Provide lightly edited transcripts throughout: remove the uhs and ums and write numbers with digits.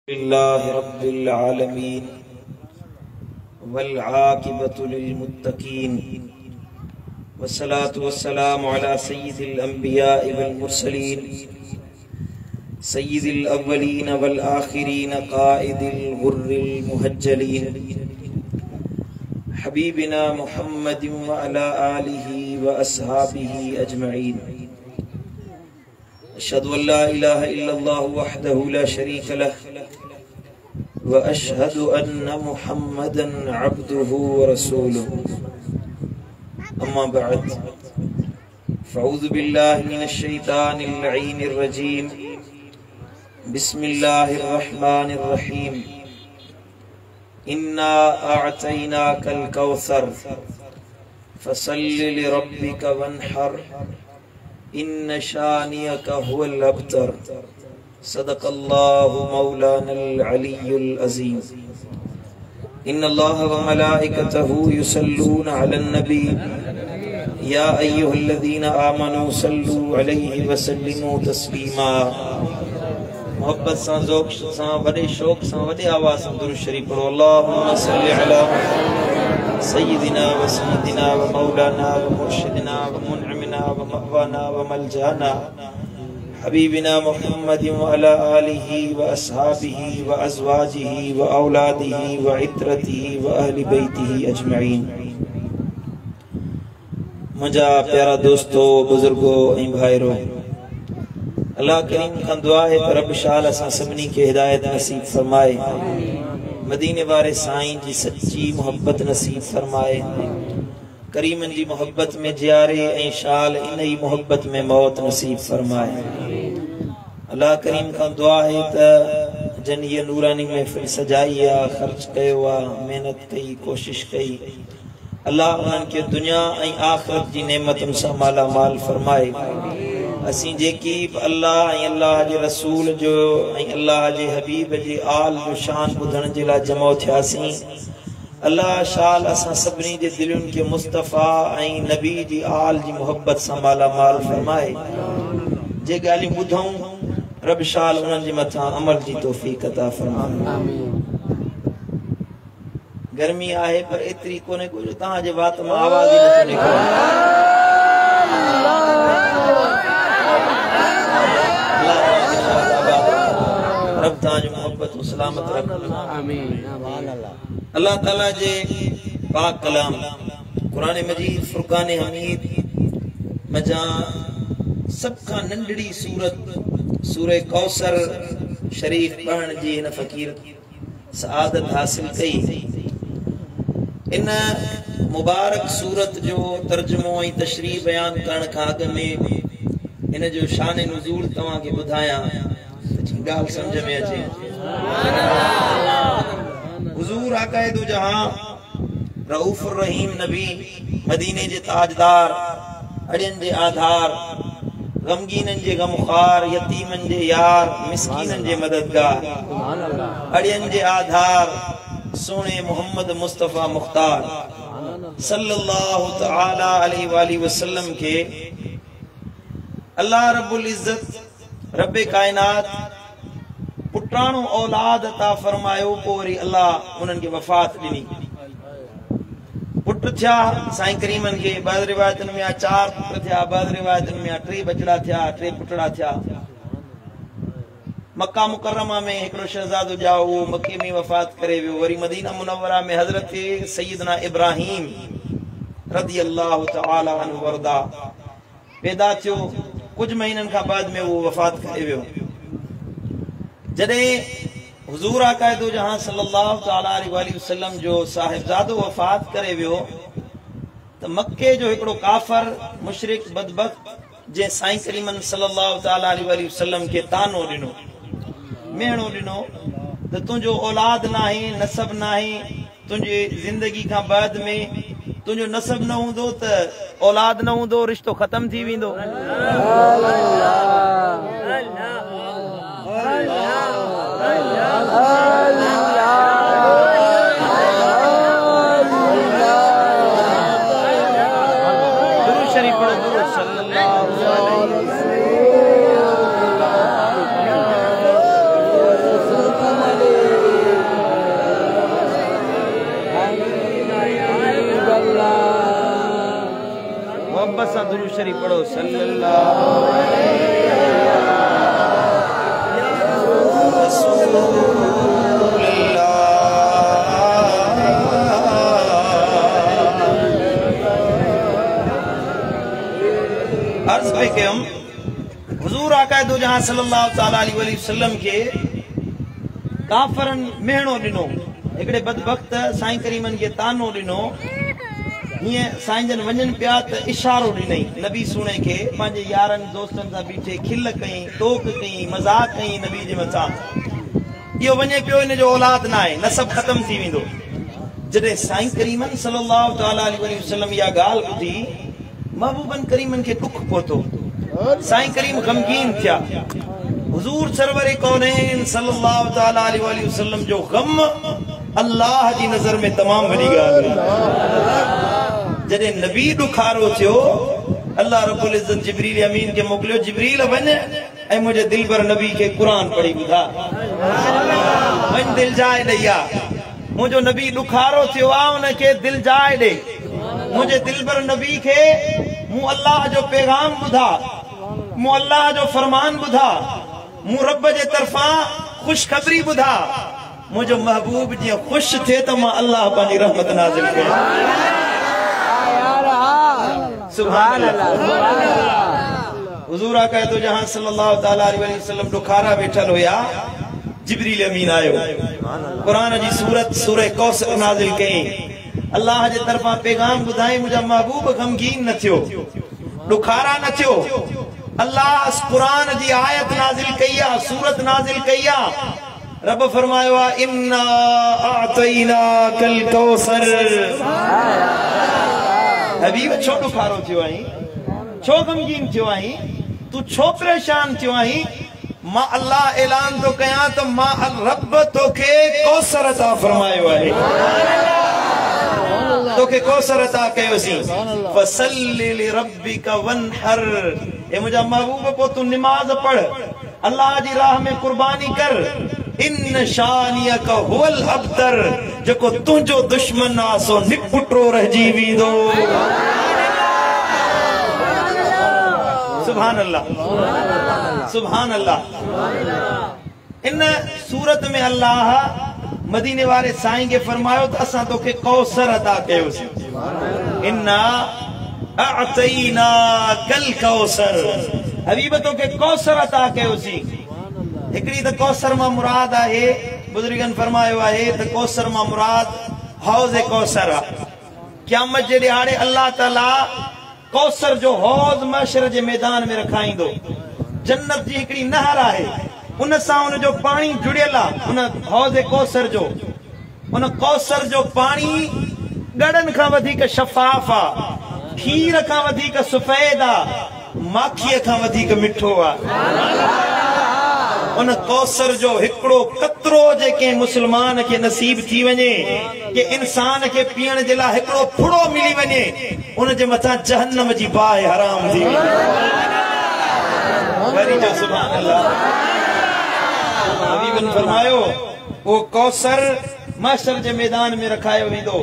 लिल्लाहि रब्बिल आलमीन वल आक़िबतु लिल मुत्तक़ीन वस्सलातु वस्सलामु अला सय्यिदिल अंबिया'i वल मुरसलीन सय्यिदिल अव्वलीन वल आखिरीन क़ाइदिल गुर्रिल मुहज्जलीन हबीबिना मुहम्मदिन व अला आलिहि व अस्हाबिहि अजमईन। अशहदु अन ला इलाहा इल्लल्लाह वहदहु ला शरीक लह व अशहदु अन्न मुहम्मदन अब्दुहु व रसूलुहु। अम्मा बअद फ़अऊज़ु बिल्लाहि मिनश शैतानिर लईनिर रजीम। बिस्मिल्लाहिर रहमानिर रहीम। इन्ना अअतैनाकल कौसर फसल्लि लिरब्बिका वन्हर इन्न शानियका हुवल अब्तर। सदक़ल्लाहु मौलानल अलियुल अज़ीम। इन्नल्लाह व मलाइकतहु युसल्लूना अलन नबी या अय्युहल्लज़ीना आमनू सल्लू अलैहि व सल्लिमू तस्लीमा। मोहब्बत सां ज़ौक़ सां वॾे शौक़ सां वॾे आवाज़ सां दुरूद शरीफ़ पढ़ो। अल्लाहुम्मा सल्लि अला सय्यिदिना व सय्यिदिना व मौलाना व मुर्शिदिना व मुनअमिना व मअवाना व मलजाना हबीबिना मुहम्मदिन व अला आलिहि व अस्हाबिहि व अज़वाजिहि व औलादिहि व इत्रतिहि व अहलि बैतिहि अजमईन। मुंहिंजा प्यारा दोस्तो, बुजुर्गो ऐं भाइरो, अल्लाह करीम खां दुआ है त रब शाल असां सभिनी खे हिदायत नसीब फरमाए, मदीने वारे साईं जी सच्ची मोहब्बत नसीब फरमाए, करीमन जी मोहब्बत में जियारे ऐं शाल इन ही मोहब्बत में मौत नसीब फरमाए। अल्लाह करीम खां दुआ है त जन ये नूरानी महफिल सजाई आ, खर्च कयो आ, मेहनत कई, कोशिश कई, अल्लाह उन्हनि खे दुनिया ऐं आख़िरत जी नेमतुनि सां माला माल फरमाए। असीं जेकी अल्लाह ऐं अल्लाह जे रसूल जो ऐं अल्लाह जे हबीब जे आल जो शान ॿुधण जे लाइ जमो थियासीं, अल्लाह शाल असां सभिनी जे दिलुनि खे मुस्तफ़ा ऐं नबी जी आल जी मोहब्बत सां माला माल फरमाए। जे ॻाल्हियूं ॿुधूं रब शाल उन्हनि जे मथां अमल जी तौफ़ीक़ अता फरमाए। गर्मी आहे पर एतिरी कोन्हे को जो तव्हांजे वात मां आवाज़ ई नथो निकिरे। रब तव्हांजो मोहब्बत सलामत रखे। अल्लाह ताला जे पाक कलाम कुरान मजीद फुरकान हमीद मजा सब खां नंढड़ी सूरत सूरह कौसर शरीफ पढ़ण जी हिन फ़कीर सआदत हासिल कई। इन मुबारक सूरत जो तर्जुमो ऐं तशरीह बयान करण खां अॻु में इन जो शान नुज़ूल तव्हांखे ॿुधायां ॻाल्हि समझ में अचे। हुज़ूर आक़ाइदो जहां रऊफ़ुर रहीम नबी, मदीने जे ताजदार, अड़ियन जे आधार, गमगीनन जे गमख़ार, यतीमन जे यार, मिस्कीनन जे मददगार, अड़ियन जे आधार सोने मोहम्मद मुस्तफ़ा मुख्तार सल्लल्लाहु तआला अलैहि वालि वसल्लम के अल्लाह रब्बुल इज्जत रब्बे कायनात पुटाणो औलाद अता फरमायो। पोइ वरी अल्लाह उन्हनि खे वफ़ात ॾिनी, पुट थिया साईं करीमन खे। बाद रिवायतुनि में 4 पुट थिया, बाद रिवायतुनि में 3 बचड़ा थिया, 3 पुटड़ा थिया। मक्का मुकर्रमा में हिकिड़ो शहजादो ॼाओ, उहो मक्के में वफ़ात करे वियो। वरी मदीना मुनव्वरा में हज़रत सैयदना इब्राहीम रज़ियल्लाहु तआला अन्हु वरदा पैदा थियो। कुछ महीननि खां बाद में वो वफ़ात करे वियो। जॾहिं हुज़ूर आक़ाइदो जहां सल्लल्लाहु तआला अलैहि वसल्लम जो साहिबजादो वफ़ात करे वियो त मक्के जो हिकिड़ो काफ़र मुशरिक बदबख्त जे साईं करीमन सल्लल्लाहु तआला अलैहि वसल्लम खे तानो ॾिनो, मेहणो ॾिनो त तुंहिंजो औलाद नाहे, नसब नाहे, तुंहिंजी ज़िंदगी खां बाद में तुंहिंजो नसब न हूंदो त औलाद न हूंदो, रिश्तो ख़त्म थी वेंदो। दुरूद शरीफ पढ़ो, दुरूद सल्लल्लाहु अलैहि वसल्लम। शरीफ पढ़ो सल्लल्लाहु अर्ज पे के हम हुजूर आका दो जहां सल्लल्लाहु ताला अलैहि वसल्लम के काफरन मेहणो दिनो एकड़े बदबख्त साईं करीमन के तानो दिनो ये साईं जन वंजन पिया त इशारो दिनई नबी सुने के पांजे यारन दोस्तन सा बीठे खिल कई टोक कई मजाक कई नबी जे मथा यो वने पियो इन जो औलाद ना है नसब खत्म थी विंदो जदे साईं करीमन सल्लल्लाहु ताला अलैहि वसल्लम या गाल बुधी महबूबन करीमन के दुख पोतो साईं करीम गमगीन थिया हुजूर सरवर कौनैन सल्लल्लाहु ताला अलैहि वसल्लम जो गम अल्लाह जी नजर में तमाम बड़ी गाल जदे नबी दुखारो थियो अल्लाह रब्बुल इज्जत जिब्रील अमीन के मोकलियो जिब्रील वन ए मुझे दिलबर नबी के कुरान पढ़ी बुधा वन दिल जाए दैया मुझो नबी दुखारो थियो आ उन के दिल जाए दे मुझे दिलबर नबी के मु अल्लाह जो पैगाम बुधा मु अल्लाह जो फरमान बुधा मु रब जे तरफा खुशखबरी बुधा मुझो महबूब जी खुश थे तो मां अल्लाह पानी रहमत नाज़िल करे सुभान अल्लाह हुजूर आका तो जहां सल्लल्लाहु ताला अलैहि वसल्लम दुखारा बैठल होया जिब्रील अमीन आयो कुरान जी सूरत सूरह कौसर नाज़िल कई अल्लाह जे तरफा पैगाम बुधाई मुझा महबूब गमगीन न थियो दुखारा न थियो अल्लाह कुरान जी आयत नाज़िल कईया सूरत नाज़िल कईया रब फरमायो इन्ना आतैना कल कौसर हबीब छो दुखारो थियो आई छो गमगीन थियो आई तू छो परेशान थियो आई मां अल्लाह ऐलान तो कया तो मां रब तोखे कौसर अता फरमायो है तोखे कौसर अता कयोसी फसल्लि लिरब्बिका वनहर ए मुझा महबूब को तू नमाज पढ़ अल्लाह जी राह में कुर्बानी कर इन शानियक हुवल अब्तर जको तुझो दुश्मन आसो निपुटरो रहजी वीदो सुभान अल्लाह सुभान अल्लाह इन सूरत में अल्लाह मदीने वाले साईं के फरमायो तो असा तो के कौसर अता कयोसी इन्ना अअतैना कल कौसर हबीब तो के कौसर अता कयोसी एकड़ी तो कौसर मा मुराद आहे बुजुर्गन फरमायो आहे तो कौसर मा मुराद हौज कौसर क़यामत जे दिहाड़े अल्लाह ताला कौसर जो हौज महशर जे मैदान में रखाइंदो जन्नत जी एकड़ी नहर आहे उन सा उन जो पानी जुड़ियला उन हौज कौसर जो उन कौसर जो पानी गड़न का वधिक शफाफ आ खीर का वधिक सफेद आ माखी का वधिक मिठो आ उन कौसर जो हिकड़ो कतरो जे के मुसलमान के नसीब थी वने के इंसान के पीण जे ला हिकड़ो फुड़ो मिली वने उन जे मथा जहन्नम जी बाह हराम थी वरी जो सुभान अल्लाह हबीबन फरमायो वो कौसर महशर जे मैदान में रखायो वेंदो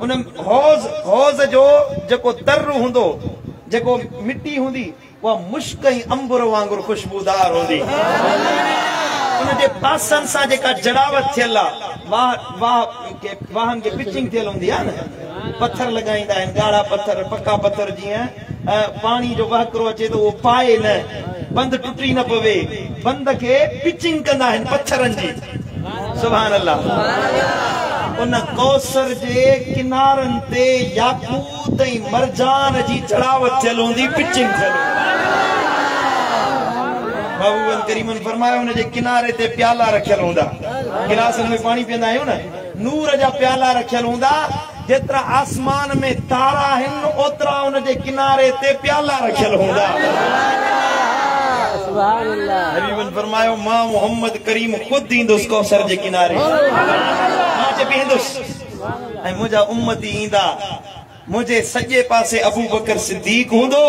उन हौज जो जको तर हुंदो जको मिट्टी हुंदी वो मुश्क ही अंबर वांगुर खुशबूदार होंदी उन जे पासन सा जेका जड़ावत थियल वाहन के पिचिंग थियल हुंदी आ न पत्थर लगाइंदा आहिनि गाढ़ा पत्थर पक्का पत्थर जीअं पानी जो वहकरो अचे तो वो पाए न बंद टुटी न पवे बंद के पिचिंग कंदा आहिनि पत्थरनि जी सुभान अल्लाह उन कौसर जे किनारन ते याकूत ऐं मरजान जी जड़ावत थियल हुंदी पिचिंग थियल महबूबन करीमन फरमायो उन जे किनारे ते प्याला रखियल हुंदा गिलासन में पानी पींदा आहियूं न नूर जा प्याला रखियल हुंदा जेतरा आसमान में तारा आहिनि ओतरा उन जे किनारे ते प्याला रखियल हुंदा सुभान अल्लाह हबीबन फरमायो मां मोहम्मद करीम खुद ईंदुसि कौसर जे किनारे मां जे बीहंदुसि ऐं मुंहिंजा उम्मती ईंदा मुझे सजे पासे अबू बकर सिद्दीक हुंदो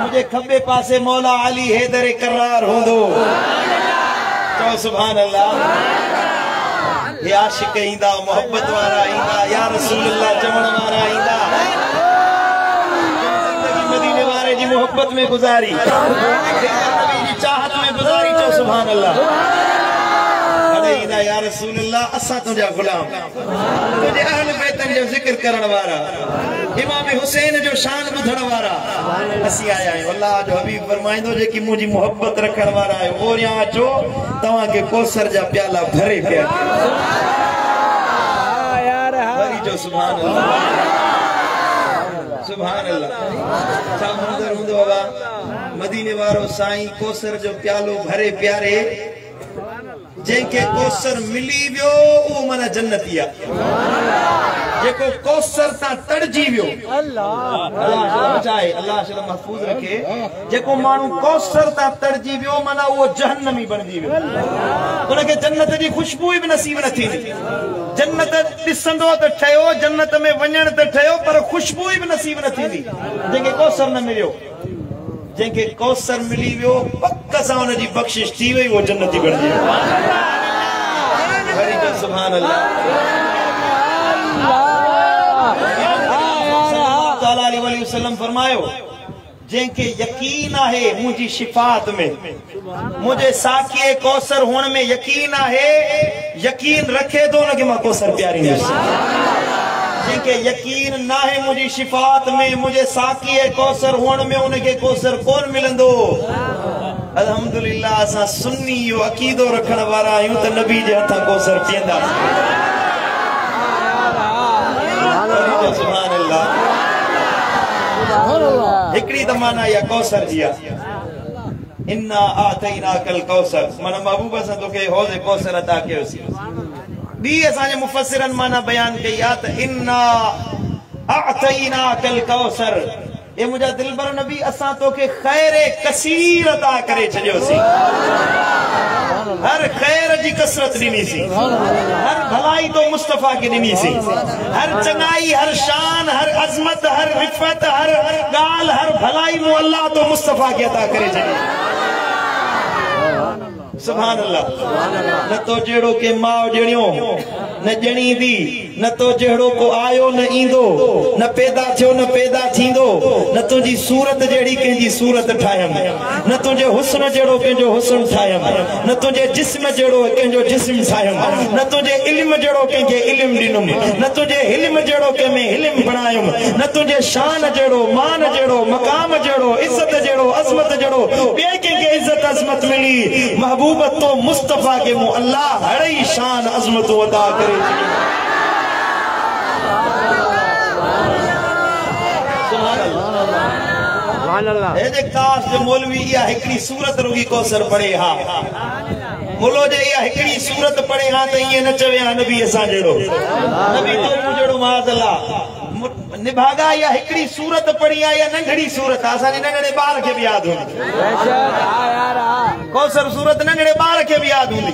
मुझे खब्बे पासे मौला अली हैदर करार हुंदो तो सुभान अल्लाह ये आशिक ईंदा मोहब्बत वारा ईंदा या रसूल अल्लाह चवण वारा ईंदा मोहब्बत में गुजारी, नबी जी चाहत में गुजारी। चो सुभान अल्लाह। अरे या रसूल अल्लाह, असा तुझा गुलाम, तुझे अहल बैतन जो जिक्र करण वारा, इमाम हुसैन जो शान बुधण वारा असी आया है। अल्लाह जो हबीब फरमाइंदो जे कि मुझी मोहब्बत रखण वारा है, और यहां अचो तवा के कौसर जा प्याला भरे पिया भरी। जो सुभान अल्लाह, सुभान अल्लाह। छा मंदर हुंदो बाबा मदीने वारो साईं कौसर जो प्यालो भरे प्यारे, जेके कौसर मिली वियो वो मना जन्नती आ। जेको कौसर ता तड़जी वियो, अल्लाह बचाए, अल्लाह शल महफूज रखे। जेको मानू कौसर ता तड़जी वियो मना वो जहन्नमी बनजी वियो, उनके जन्नत जी खुशबू भी नसीब न थी। जन्नत दिसंदो त ठयो, जन्नत में वणन त ठयो, पर खुशबू भी नसीब न थी जेके कौसर न मिलियो। जेके कौसर मिली वियो पक्क सां उन जी बख्शिश थी वई, वो जन्नती बनजी वियो। सुभान अल्लाह। फरमायो जेके यकीन है मुझी शिफात में, मुझे साकिए कौसर होने में यकीन है, यकीन रखे तो न कि मां कौसर प्यारी नहीं। जेके यकीन ना है मुझी शिफात में, मुझे साकिए कौसर होने में उनके कौसर कौन मिलंदो। अल्हम्दुलिल्लाह असा सुन्नी यो अकीदो रखण वारा आहियूं त नबी जे हथा कौसर पींदा। सुभान अल्लाह। हिकड़ी तमाना या कौसर जिया, इन्ना आतैना कल कौसर, माना महबूब असां तोखे हौज़ कौसर अता कयोसी। बी असांजे मुफस्सिरन माना बयान कई आ त इन्ना आतैना कल कौसर, ये मुझा दिलबर नबी असां तोखे खैर कसीर अता करे छॾियोसी। हर खैर जी कसरत ॾिनी सी, हर भलाई तो मुस्तफा के ॾिनी सी, हर चंगाई, हर शान, हर अजमत, हर रिफ़त, हर गाल, हर भलाई मु अल्लाह तो मुस्तफा के अता करे छॾी। सुभान अल्लाह। न तो जेड़ो के माओ ॼणियो न ॼणी दी, न तो जेड़ो को आयो न ईंदो, न पैदा थियो न पैदा थींदो, न तुझी सूरत जेड़ी केंजी सूरत ठायम, न तुझे हुस्न जेड़ो केंजो हुस्न ठायम, न तुझे जिस्म जेड़ो केंजो जिस्म ठायम, न तुझे इल्म जेड़ो केंजे इल्म ॾिनुम, न तुझे इल्म जेड़ो के में इल्म बणायुम, न तुझे शान जेड़ो मान जेड़ो मकाम जेड़ो इज्जत जेड़ो अजमत जेड़ो ॿिए केंखे इज्जत अजमत मिली। महबूबत तो मुस्तफा के मु अल्लाह हड़ई शान अजमत अदा करे। काश जो मौलवी या हिकड़ी सूरत रुगी कौसर पढ़े हा, मुलो जे या हिकड़ी सूरत पढ़े हा त ये न चवे हा नबी असा जेड़ो, नबी तो जेड़ो माज़अल्लाह निभागा या हिकड़ी सूरत पढ़ी आ या नंढड़ी सूरत असा ने नंढड़े बार के भी याद हुंदी। कौसर सूरत नंढड़े बार के भी याद हुंदी।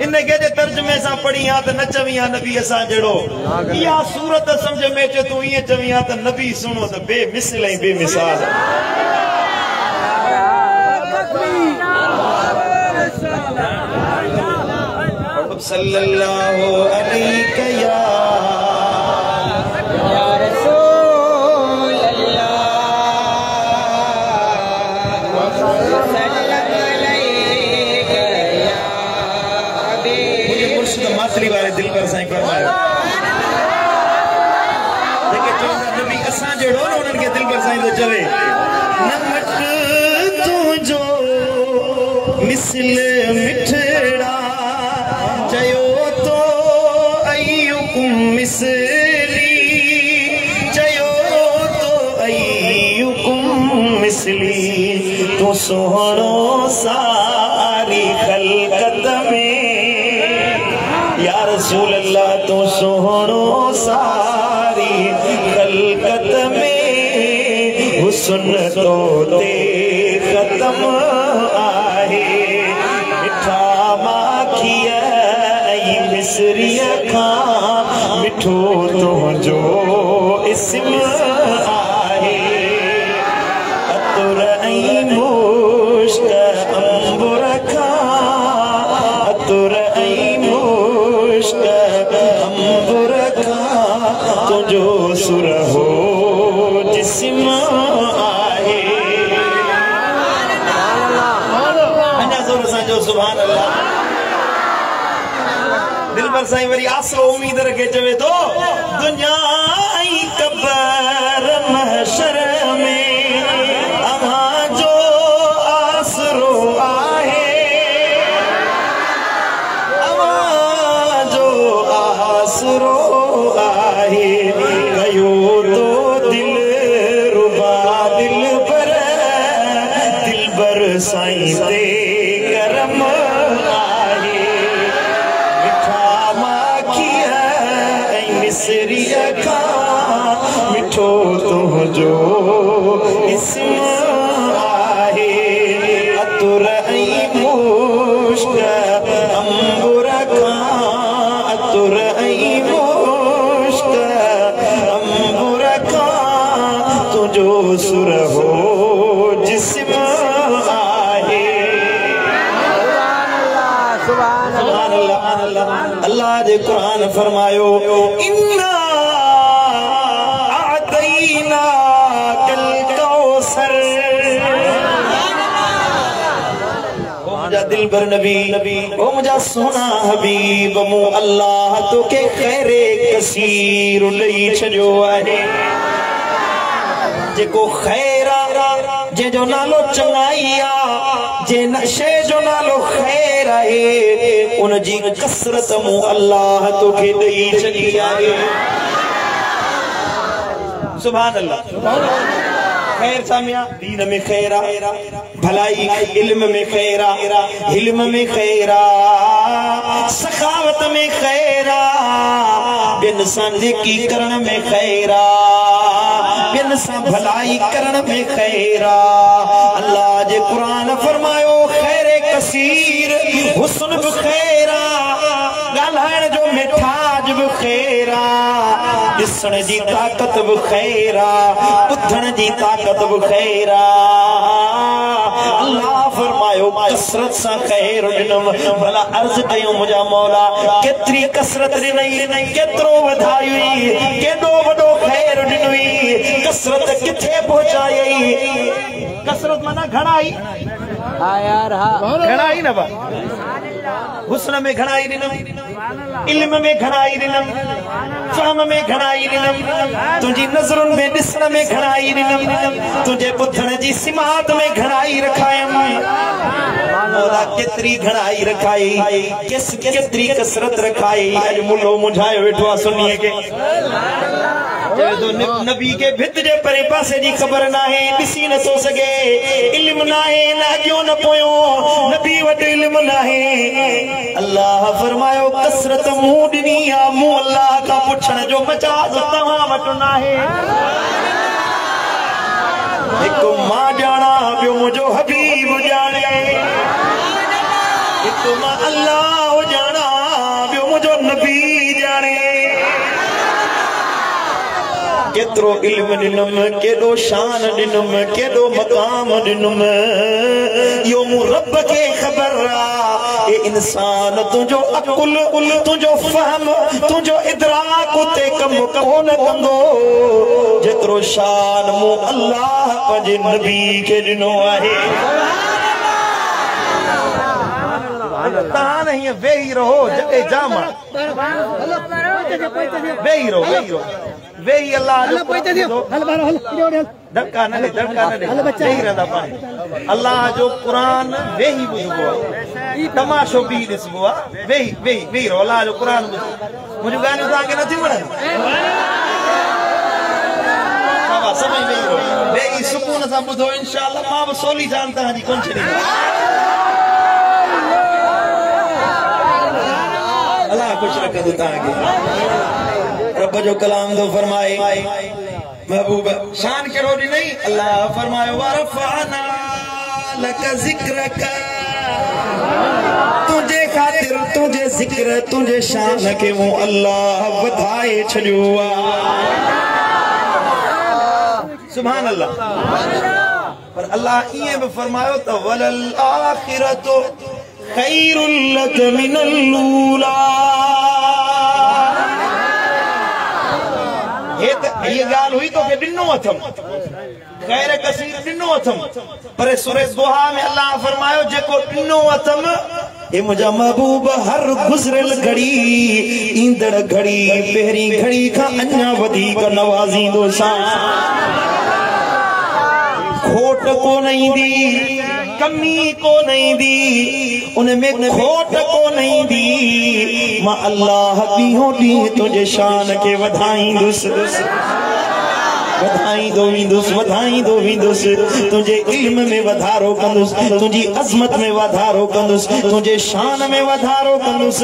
इन के जे तर्जुमे सा पढ़ी आ त न चवी हा नबी असा जेड़ो, या सूरत समझ में चे तू ये चवी हा त नबी सुनो त बेमिसल ऐं बेमिसाल। सल्लल्लाहु अलैहि या रसूल अल्लाह, सल्लल्लाहु अलैहि या हबीब। मुझे मुर्शिद मातरी वाले दिल पर साईं फरमायो जेके चवंदा नबी असां जेड़ो न उन्हनि खे दिल पर साईं तो चवे नमक तुंहिंजो मिसल मिठड़ा चयो तो अय्युकुम मिसली, चयो तो अय्युकुम मिसली, तो सोहणो सारी खलकत में या रसूल अल्लाह, तो सोहणो सारी खलकत में हुस्न तो ते खत्म आहे। मिठा माखिया मिसरी खां मिठो तुझो इस्म आहे। अतुर ऐं मुश्क अंबुर खां, अतुर ऐं मुश्क अंबुर खां तुझो सुरहो जिस्म आहे। सुभान अल्लाह दिल पर साईं वरी आसरो उम्मीद रखे चवे तो दुनिया ई कबर महशर में अमा जो आसरो आहे अमा जो आसरो आहे कयो तो दिल रुबा दिल बर साईं ते करम आहे मिठा माखिया ऐं मिसरीअ खां मिठो तुंहिंजो इस्म आहे अतुर ऐं मुश्क अंबुर खां अतुर ऐं मुश्क अंबुर खां तुंहिंजो सुर हो जिस्म अल्लाह जे कुरान फरमायो इन्ना आतैना कल कौसर ओ मुझा दिलबर नबी ओ मुझा सोना हबीब मु अल्लाह तो के खैरे कसीर लई छजो आहे जेको खैरा जे जो नालो चंगाईया जे नशे जो नालो खैर आहे उन जी कसरत मु अल्लाह तो के दई छडी आहे सुभान अल्लाह खैर सामिया दीन में खैरा भलाई इल्म में खैरा हिल्म में खैरा सखावत में खैरा बिन संदे की करण में खैरा बिन सा भलाई करण में खैरा अल्लाह जे कुरान फरमायो खैरे कसीर हुस्न भी खैरा गालहण जो मिठाज भी खैरा दिसण जी ताकत भी खैरा बुधण जी ताकत भी खैरा अल्लाह फरमायो कसरत सा खैर दिनम भला अर्ज कयो मुझा मौला केतरी कसरत ॾिनई केतरो वधाई केॾो वॾो खैर ॾिनई कसरत किथे पहुचाई कसरत माना घणाई हां यार हां घणाई न बा हुस्न में घणाई ॾिनम इल्म में घणाई ॾिनम फ़हम में घणाई ॾिनम तुंहिंजी नज़रुनि में ॾिसण में घणाई ॾिनम तुंहिंजे ॿुधण जी सिमात में घणाई रखायम मौला केतरी घणाई रखाई केतरी कसरत रखाई अॼु मुल्लो मुंझायो वेठो आहे सुन्नीअ खे नबी के भित जे परे पासे जी खबर ना है दिसी न सो सके इल्म ना है लागियो न पोयो नबी वट इल्म ना है अल्लाह फरमायो कसरत मुंह ॾिनी आ मुंह अल्लाह का पुछण जो मजाज तव्हां वट ना है हिकु मां ॼाणा ॿियो मुंहिंजो हबीब ॼाणे हिकु मां अल्लाह ॼाणा ॿियो मुंहिंजो नबी ॼाणे केतरो इल्म ॾिनम केॾो शान ॾिनम केॾो मक़ाम ॾिनम यो मु रब खे ख़बर आहे इंसान तुंहिंजो अकुल तुंहिंजो फ़हम तुंहिंजो इदराक उते कम कोन कंदो जेतिरो शान मु अल्लाह पंहिंजे नबी खे ॾिनो आहे तव्हां न हीअं वेही रहो जॾहिं जाम वेही रहो वेही अल्लाह धक्का न ॾे वेही रहंदा पाण अल्लाह जो क़ुरान वेही ॿुधबो आहे तमाशो बि ॾिसबो आहे वेही रहो अल्लाह जो क़ुरान मुंहिंजूं ॻाल्हियूं तव्हांखे नथियूं वणनि समय वेही रहो वेही सुकून सां ॿुधो इंशाअल्लाह मां बि सवली जान तव्हांजी कोन छॾींदुमि अल्लाह खुश रखंदो तव्हांखे रब जो कलाम तो फरमाए महबूब शान करो दी नहीं अल्लाह फरमाए वरफाना लक जिक्रक तुझे खातिर तुझे जिक्र तुझे शान के वो अल्लाह वधाए छड़ियो सुभान अल्लाह पर अल्लाह ये भी फरमायो तो वलल आखिरतु खैरुल लक मिनल ऊला ये गाल हुई तो के दिनो अथम खैर कसीर दिनो अथम पर सूरह दुहा में अल्लाह फरमायो जेको दिनो अथम ए मुझा महबूब हर गुजरल घड़ी ईंदड़ घड़ी पहिरी घड़ी का अन्या वधीक नवाज़ींदो सा खोट को नहीं दी कमी को नहीं दी उनमें खोट को नहीं दी मां अल्लाह ॾींहों ॾींहुं तुझे शान के वधाईंदुसि तुझे इल्म में वधारो कंदुस तुझी अजमत में वधारो कंदुस तुझे शान में वधारो कंदुस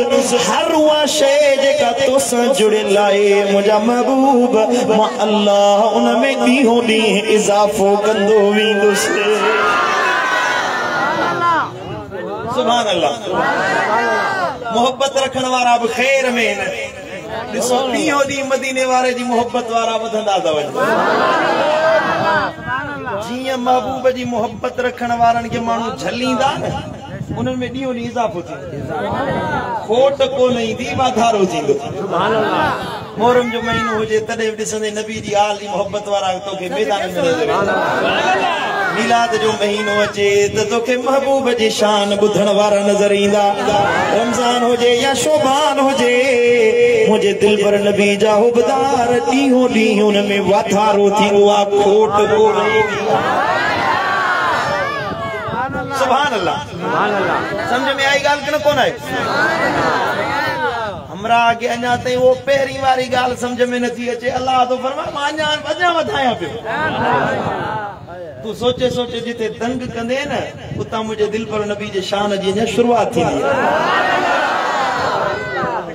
हर उहा शइ जेका तोसां जुड़ियल आहे मुंहिंजा महबूब मां अल्लाह उन में ॾींहों ॾींहुं इज़ाफ़ो कंदो वेंदुसि सुभान अल्लाह मोहब्बत रखण वारा बि ख़ैर में न ॾिसो ॾींहों ॾींहुं मदीने वारे जी मोहब्बत वारा वधंदा था वञनि जीअं महबूब जी मोहब्बत रखण वारनि खे माण्हू झलींदा न उन्हनि में ॾींहों ॾींहुं इज़ाफ़ो थींदो खोट को न ईंदी वाधारो थींदो मोहरम जो महीनो हुजे तॾहिं बि ॾिसंदे नबी जी आल जी मोहब्बत वारा तोखे मैदान में नज़र मिलाद जो महीनो अचे त तोखे महबूब जी शान ॿुधण वारा नज़र ईंदा रमज़ान हुजे या शोबान हुजे मुझे दिल पर नबी जा हुबदार ॾींहों ॾींहुं उन में वाधारो थींदो आहे खोट को सुभान अल्लाह समझ में आई ॻाल्हि कि न कोन आहे हमरा के अञा ताईं वो पहिरीं वारी ॻाल्हि समझ में नथी अचे अल्लाह तो फरमाए मां अञा वधायां पियो तू सोचे सोचे जिते दंग कंदे न उतां मुझे दिल पर नबी जे शान जी अञा शुरुआत थींदी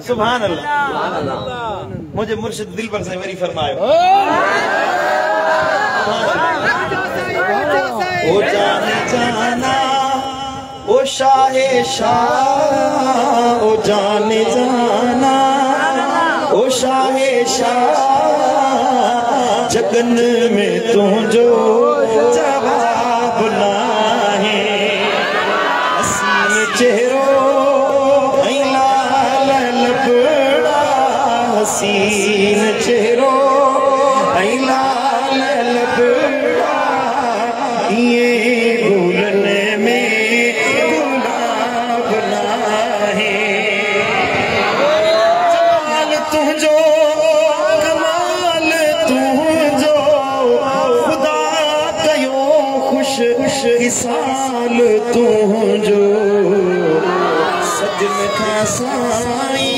सुभान अल्लाह मुझे मुर्शिद दिल पर से वरी फरमायो ओ जाने जाना ओ शाहे शाह ओ जाने जाना ओ शाहे शाह जगन में तुझो जवाब ना है हसीन चेहरो हसीन चेहरो लाल लबड़ा ये भूलने में गुलाब ना है जमाल तुझो कमाल तुझो खुदा कयो खुश खुश साल तुझो सजन का साई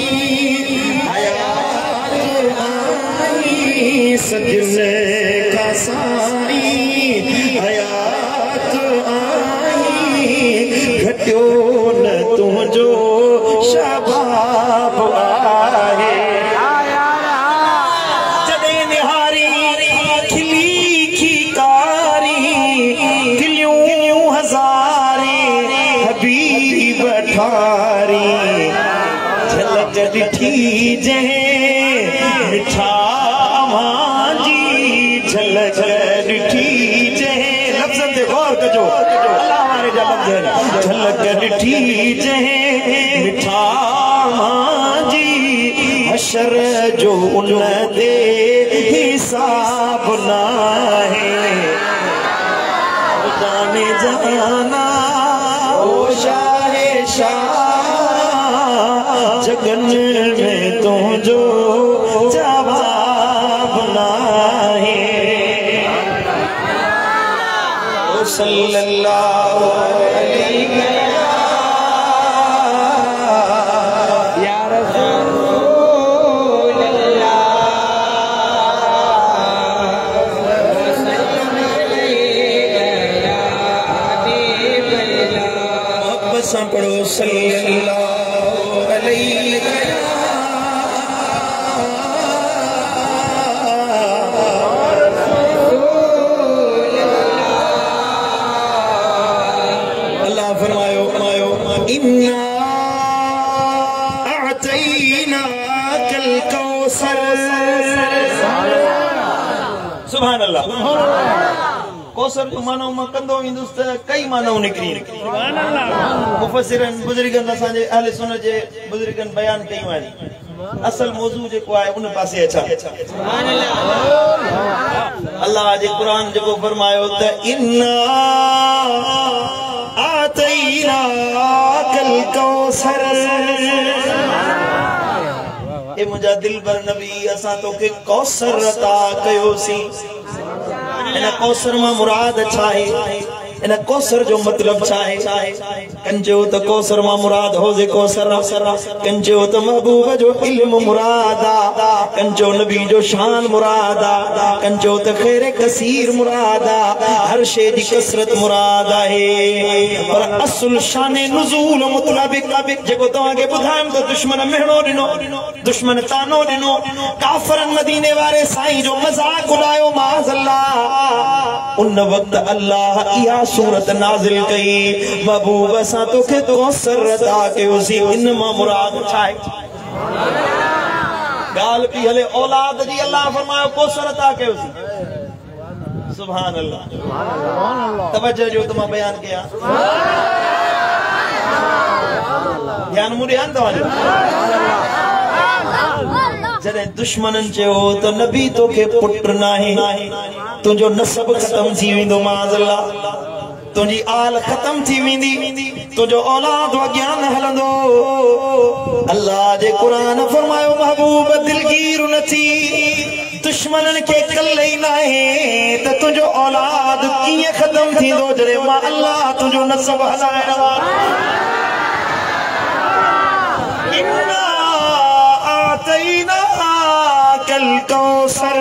सजने का साई हयात आई घटियो न तुझो शबाब आहे जॾहिं निहारी खिली खिकारी दिलियूं हज़ारे हबीब ठारी झलक ॾिठी जंहिं मिठा झलक ॾिठी जंहिं लफ़्ज़नि ते गौर कजो अल्लाह वारे जा लफ़्ज़ झलक ॾिठी जंहिं मिठा जी हशर जो उन ते हिसाब ना है जाने जाना ओ शाहे शाह जगन में तुझो जवाब ना है सल्लल्लाहु अलैहि या रसूल अल्लाह मोहब्बत से पढ़ो सल्लल्लाहु अलैहि सुभान अल्लाह कौसर जो मानो मां कंदो वेंदुसि त कई मानो निकिरी सुभान अल्लाह मुफस्सिरन बुजुर्गन असांजे अहले सुन्नत जे बुजुर्गन बयान कयूं आहिनि असल मौजू जेको आहे उन पासे अचा सुभान अल्लाह अल्लाह जे क़ुरान जेको फरमायो त इन्ना आतैनाकल कौसर। ए मुंहिंजा दिलबर नबी असां तोखे कौसर अता कयोसीं। इन कौसर मां मुराद छा आहे? इन कौसर जो मतलब छा आहे? कंजो त कौसर मां मुराद होजे कौसर, कंजो त महबूब जो इल्म मुराद आ, कंजो नबी जो शान मुराद आ, कंजो त खैर कसीर मुराद आ, हर शे दी कसरत मुराद आहे। पर असुल शान नुज़ूल मुतलबिक जेको तव्हां खे ॿुधायमि त दुश्मन मेहणो ॾिनो, दुश्मन तानो ॾिनो, काफ़रन मदीने वारे साईं जो मज़ाक उड़ायो माज़अल्लाह। उन वक्त अल्लाह इहा सूरत नाज़िल कई, महबूब असां तोखे कौसर अता कयोसीं। इन मां मुराद छा आहे? ॻाल्हि पई हले औलाद जी, अल्लाह फरमायो कौसर अता कयोसीं। सुभान अल्लाह। तवज्जो जो त मां बयान कया, ध्यान मूं ॾियान तव्हांजो। जॾहिं दुश्मनन चयो त नबी तोखे पुट नाहे, तुंहिंजो नसब ख़त्म थी वेंदो माज़अल्लाह, तुंहिंजी आल ख़त्म थी वेंदी, तुंहिंजो औलाद अॻियां न हलंदो। अल्लाह जे क़ुरान फरमायो महबूब दिलगीर न थी, दुश्मनन खे कल्ले ई नाहे त तुंहिंजो औलाद कीअं ख़त्म थींदो जॾहिं मां अल्लाह तुंहिंजो नसब हलाइण वारो। आतैनाकल कौसर।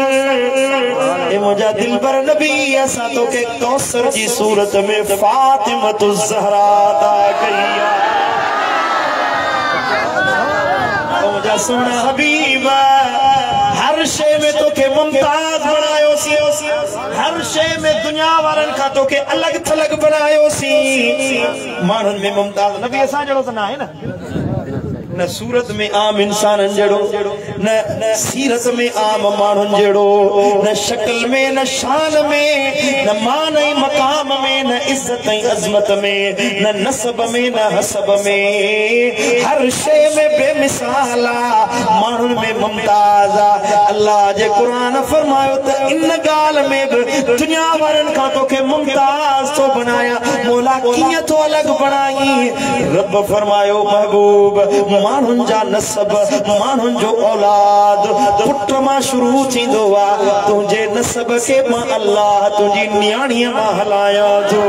ए मुंहिंजा दिलबर नबी असां तोखे कौसर जी सूरत में फातिमतु ज़हरा अता कई। मुंहिंजा सुहिणा हबीब हर शे में तोखे मुमताज़ बनायोसीं, हर शे में दुनिया वारनि खां तोखे अलॻि थलॻि बनायोसीं। माण्हुनि में मुमताज़ नबी असां जहिड़ो त न आहे न, न सूरत में आम इंसान जड़ो, न सीरत में आम मानुन जड़ो, न शक्ल में, न शान में, न मान मकाम में, न इज्जत अजमत में, न नसब में, न हसब में, हर शे में बेमिसाल मानुन में मुमताज। अल्लाह जे कुरान फरमायो त इन गाल में दुनिया वारन का तोखे मुमताज तो बनाया, मौला कीअं तो अलग बनाई। रब फरमायो महबूब मानुन जा नसब, मानुन जो औलाद पुट मां शुरू थींदो आ, तुंहिंजे नसब के मां अल्लाह तुंहिंजी न्याणीअ मां हलाया थो।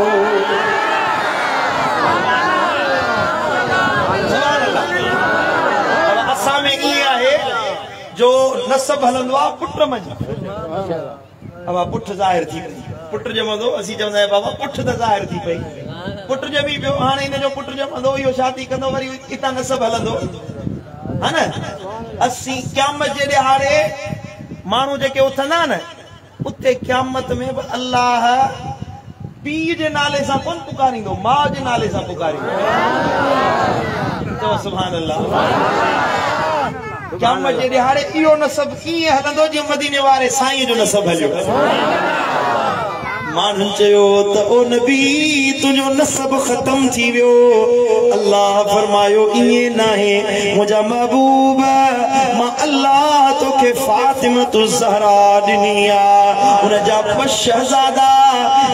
असां में ईअं आहे जो नसब हलंदो आहे पुट मंझि, अब पुट ज़ाहिर थी पई, पुट ॼमंदो, असीं चवंदा आहियूं बाबा पुट त ज़ाहिर थी पई, पुट ॼमी पियो, हाणे हिन जो पुट ॼमंदो, इहो शादी कंदो, वरी हितां नसब हलंदो है न। असीं क़यामत जे ॾिहाड़े माण्हू जेके उथंदा न, उते क़यामत में बि अल्लाह पीउ जे नाले सां कोन पुकारींदो, माउ जे नाले सां पुकारींदो। तो सुभान अल्लाह। क़यामत जे ॾिहाड़े इहो नसब कीअं हलंदो जीअं मदीने वारे साईं जो नसब हलियो। मानुन चयो त ओ नबी तुंहिंजो नसब ख़त्म थी वियो। अल्लाह फरमायो ईअं नाहे मुंहिंजा महबूब, मां अल्लाह तोखे फातिमतु ज़हरा ॾिनी आ, हुन जा ॿ शहज़ादा,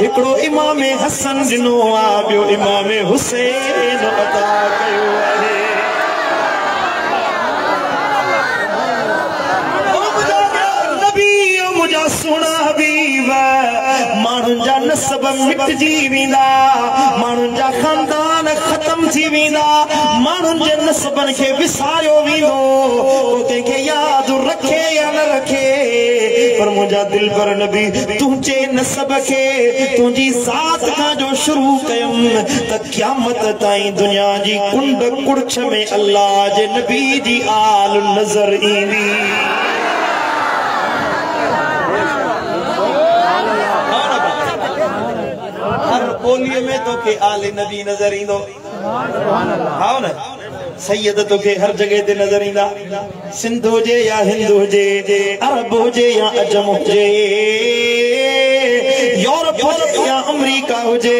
हिकिड़ो इमाम हसन ॾिनो आ, ॿियो इमाम हुसैन अता कयो आहे। मुंहिंजा सुहिणा हबीब माण्हुनि जा नसब मिटजी वेंदा, माण्हुनि जा ख़ानदान ख़त्म थी वेंदा, माण्हुनि जे नसबनि खे विसारियो वेंदो, कंहिंखे यादि रखे या न रखे, पर मुंहिंजा दिलबर नबी तुंहिंजे नसब खे तुंहिंजी ज़ात खां जो शुरू कयमि त क़यामत ताईं दुनिया जी कुंड कुड़छ में अल्लाह जे नबी जी आल नज़र ईंदी। बोलिए में तो के आले नबी नजर इंदो, हाँ न सैयद तो के हर जगह ते नजर इंदा, सिंध हो जे या हिंद हो जे, अरब हो जे या अजम हो जे, यूरोप हो जे या अमेरिका हो जे,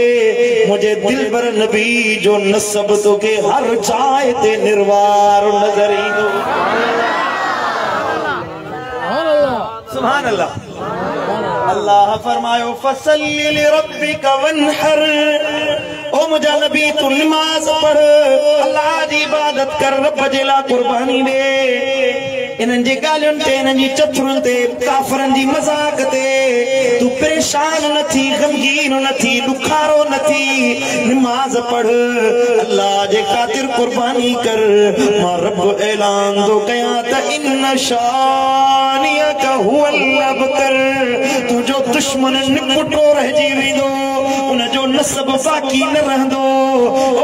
मुझे दिलबर नबी जो नसब तो के हर चाय ते निर्वार नजर इंदो। सुभान अल्लाह। अल्लाह फरमायो फसल्लि लिरब्बिका वन्हर, ओ मुझा नबी तू नमाज पढ़ अल्लाह जी इबादत कर रब जे ला कुर्बानी दे इन्हनि जे ॻाल्हियुनि ते इन्हनि जी चथुरनि ते काफ़रनि जी मज़ाक ते तू परेशान न थी गमगीन न थी दुखारो न थी नमाज पढ़ अल्लाह जे खातिर कुर्बानी कर मां रब ऐलान दो कयां त इन शानियक हुवल अबतर तुंहिंजो दुश्मन निपुटो रहिजी वेंदो उन जो नसब बाक़ी न रहंदो ओ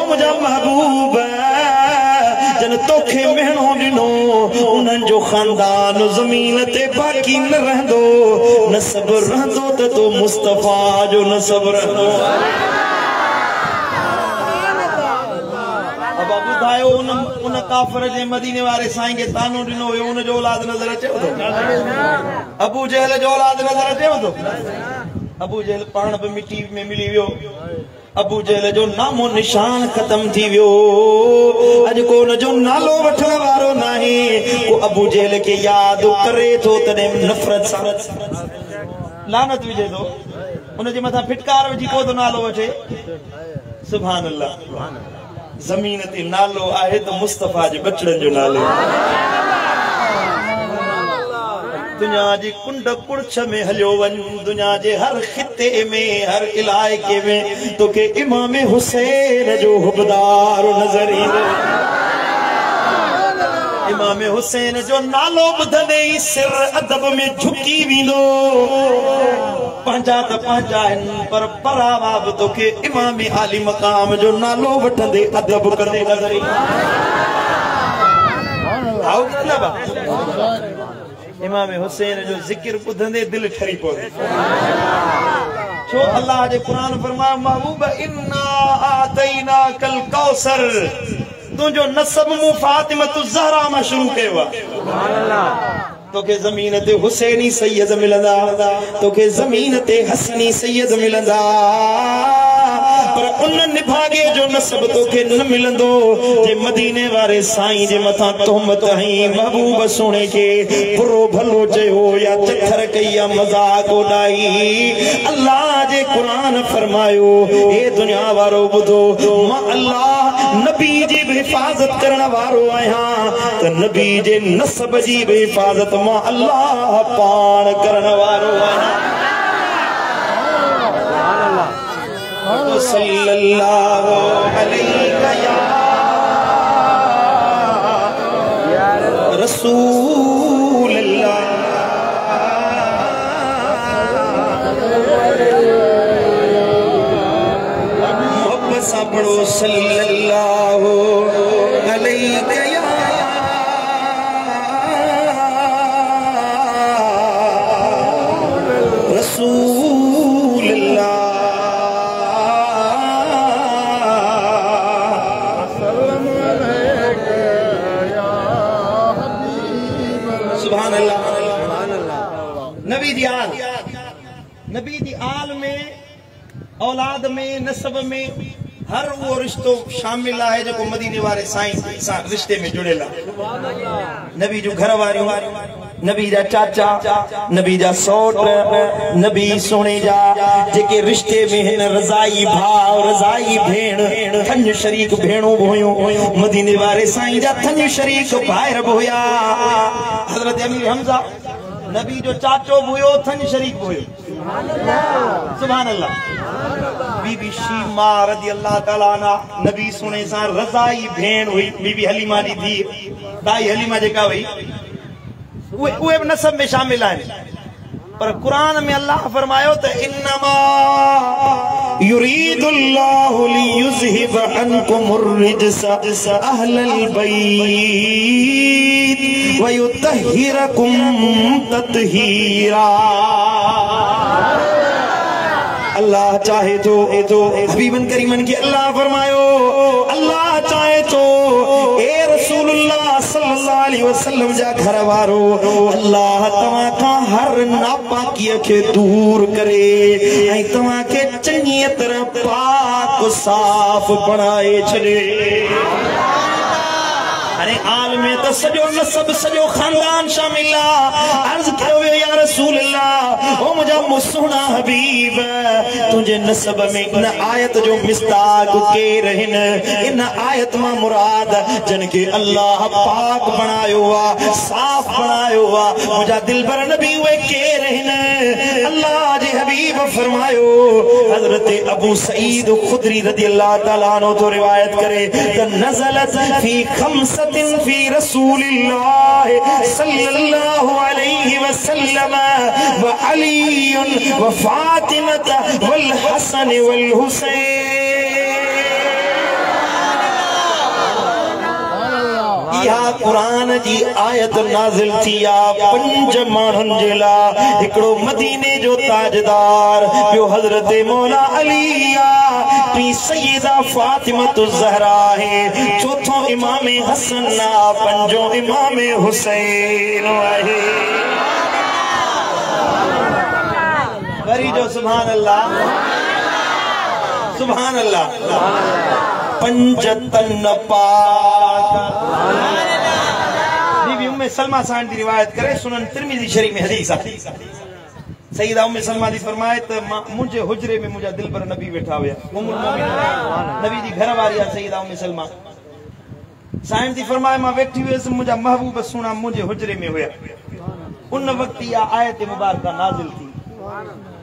मुंहिंजा महबूब जन तोखे महणो ॾिनो उन्हनि जो खानदान ज़मीन ते बाक़ी न रहंदो नसब रहंदो त तो मुस्तफ़ा जो नसब रहंदो ॿुधायो उन काफ़िर जे मदीने वारे साईं खे तानो ॾिनो हुयो उन जो औलाद नज़र अचेव थो अबू जहल जो औलाद नज़र अचेव थो अबू जहल पाण बि मिटी में मिली वियो अबू जहल जो नामो निशान खत्म थी वियो अॼु को उन जो नालो वठण वारो नाहे को अबू जहल खे याद करे थो तॾहिं नफ़रत सां लानत विझे थो उन जे मथां फिटकार विझी पोइ थो नालो वठे सुभान अल्लाह ज़मीन ते नालो आहे त मुस्तफ़ा जे बचड़नि जो नालो दुनिया जी कुंड कुड़छ में हलियो वञ दुनिया जे हर खिते में हर इलाइक़े में तोखे इमाम हुसैन जो हुबदार नज़र ईंदो इमाम हुसैन जो नालो ॿुधंदे ई सिर अदब में झुकी वेंदो पंहिंजा त पंहिंजा आहिनि पर परावा बि तोखे इमाम आली मक़ाम जो नालो वठंदे अदब कंदे नज़र ईंदो इमाम हुसैन जो ज़िक्र ॿुधंदे दिलि ठरी पवंदी छो अल्लाह जे क़ुरान फरमायो महबूब इन्ना आतैनाकल कौसर तुंहिंजो नसब मूं फातिमा ज़हरा मां शुरू कयो आहे तोखे ज़मीन ते हुसैनी सैयद मिलंदा तोखे ज़मीन ते हसनी सैयद मिलंदा पर उन निभागे जो नसब तोखे न मिलंदो जे मदीने वारे साईं जे मथां तोहमत हई महबूब सोने के बुरो भलो चयो या चथर कई या मजाक उॾाई अल्लाह जे क़ुरान फरमायो हे दुनिया वारो ॿुधो मां अल्लाह नबी जी भी हिफाजत करण वारो आहियां त नबी जे नसब जी भी हिफाजत मां अल्लाह पाण करण वारो आहियां सल्लल्लाहु अलैहि या रसूल अल्लाह मोहब्बत सा पढ़ो सल्लल्लाहु अलैहि या रसूल अल्लाह नबी दी आल में औलाद में नसब में हर वो रिश्तो शामिल है जो मदीने वाले साईं सां रिश्ते में जुड़ेल नबी जो घर वारियूं नबी जा चाचा नबी जा सौट नबी सोने जा जेके रिश्ते में हिन रज़ाई भाव रज़ाई भेण थन शरीक भेणो हुयूं मदीने वाले साईं जा थन शरीक भाइर बि हुया हज़रत अमीर हमज़ा नबी जो चाचो भी हुयो थन शरीक भी हुयो सुभान अल्लाह बीबी शीमा रज़ी अल्लाह ताला अन्हा नबी सुने सां रज़ाई भेण हुई बीबी हलीमा जी थी दाई हलीमा जेका हुई उहे भी नसब में शामिल आहिनि पर कुरान में अल्लाह फरमायो त इन्नमा युरीदुल्लाहु लियुज़हिब अन्कुमुर रिजसा अहलल बैत व युतहिरकुम तत्हीरा अल्लाह चाहे तो हबीबन करीमन की अल्लाह फरमायो अल्लाह चाहे तो ए रसूलुल्लाह सल्लल्लाहु अलैहि वसल्लम जा घर वारो अल्लाह तव्हां खां हर नापाकीअ खे दूर करे ऐं तव्हां खे चङी तरह पाक साफ़ बणाए छॾे अरे आल में तो सजो नसब सजो खानदान शामिल अर्ज करो या रसूल अल्लाह ओ मुझा मुसुना हबीब तुझे नसब में इन आयत जो मिस्ताक के रहन इन आयत में मुराद जन के अल्लाह पाक बनायो वा साफ बनायो वा मुझा दिलबर नबी वे के रहन अल्लाह जे हबीब फरमायो हजरत अबू सईद खुदरी रज़ियल्लाहु तआला अन्हु तो रिवायत करे त नज़लत फी खमसतिन फी रसूलिल्लाह सल्लल्लाहु अलैहि वसल्लम व अली व फातिमा वल हसन वल हुसैन या कुरान जी आयत नाज़िल थी या पंज मानन जेला एकड़ो मदीने जो ताजदार बियो हजरत मौला अली टी सैयदा फातिमा ज़हरा है चौथो इमाम हसन ना पंजो इमाम हुसैन है वरी जो सुभान अल्लाह सुभान अल्लाह पंजतन पाक बीबी उम्मे सलमा साहब की रिवायत करे सुनन तिरमिज़ी शरीफ में हदीस है सईदा उम्मे सलमा दी फरमाए त मुझे हुजरे में मुझा दिल पर नबी बैठा हुआ उम्मुल मोमिनीन नबी दी घर वाली है सईदा उम्मे सलमा साहब दी फरमाए मां बैठी हुई मुझा महबूब सुना मुझे हुजरे में हुआ उन वक्त या आयत मुबारका नाज़िल थी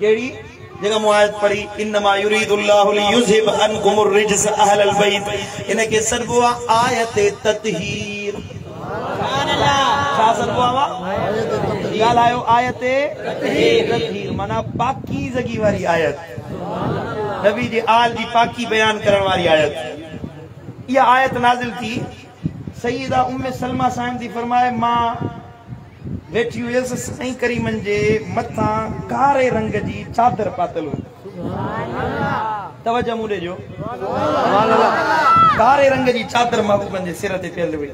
केड़ी जगह मुआयत पढ़ी इन्नमा युरीदुल्लाहु लियुज़हिब अन्कुमुर रिज्स अहलल बैत इनके सरबुआ आयत तत्हीर सुभान अल्लाह क्या सरबुआ गाल आयो आयत तत्हीर माना पाकीज़गी वाली आयत नबी जी आल जी पाकी बयान करने वाली आयत ये आयत नाज़िल थी सईदा उम्मे सलमा साहब दी फरमाए मां बैठी हुई साईं करीमन जे मथा कारे रंग जी चादर पातल तवज्जो मुझे जो कारे रंग जी चादर महबूबन जे सिर ते पियल हुई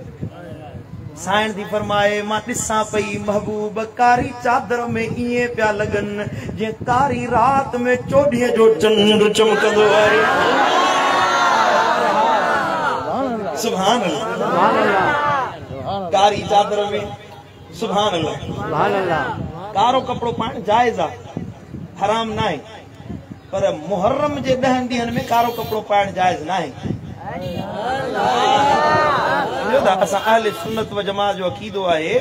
साईं दी फरमाए मां ॾिसां पई महबूब कारी चादर में इए पिया लगन जे कारी रात में चोॾीअ जो चंड चमकंदो आहे सुभान अल्लाह कारी चादर में सुभान अल्लाह कारो कपड़ो पाण जायज आहे हराम ना है पर मुहर्रम जे 10 ॾींहनि में कारो कपड़ो पाण जायज ना है असां अहले सुन्नत व जमात जो अकीदो आहे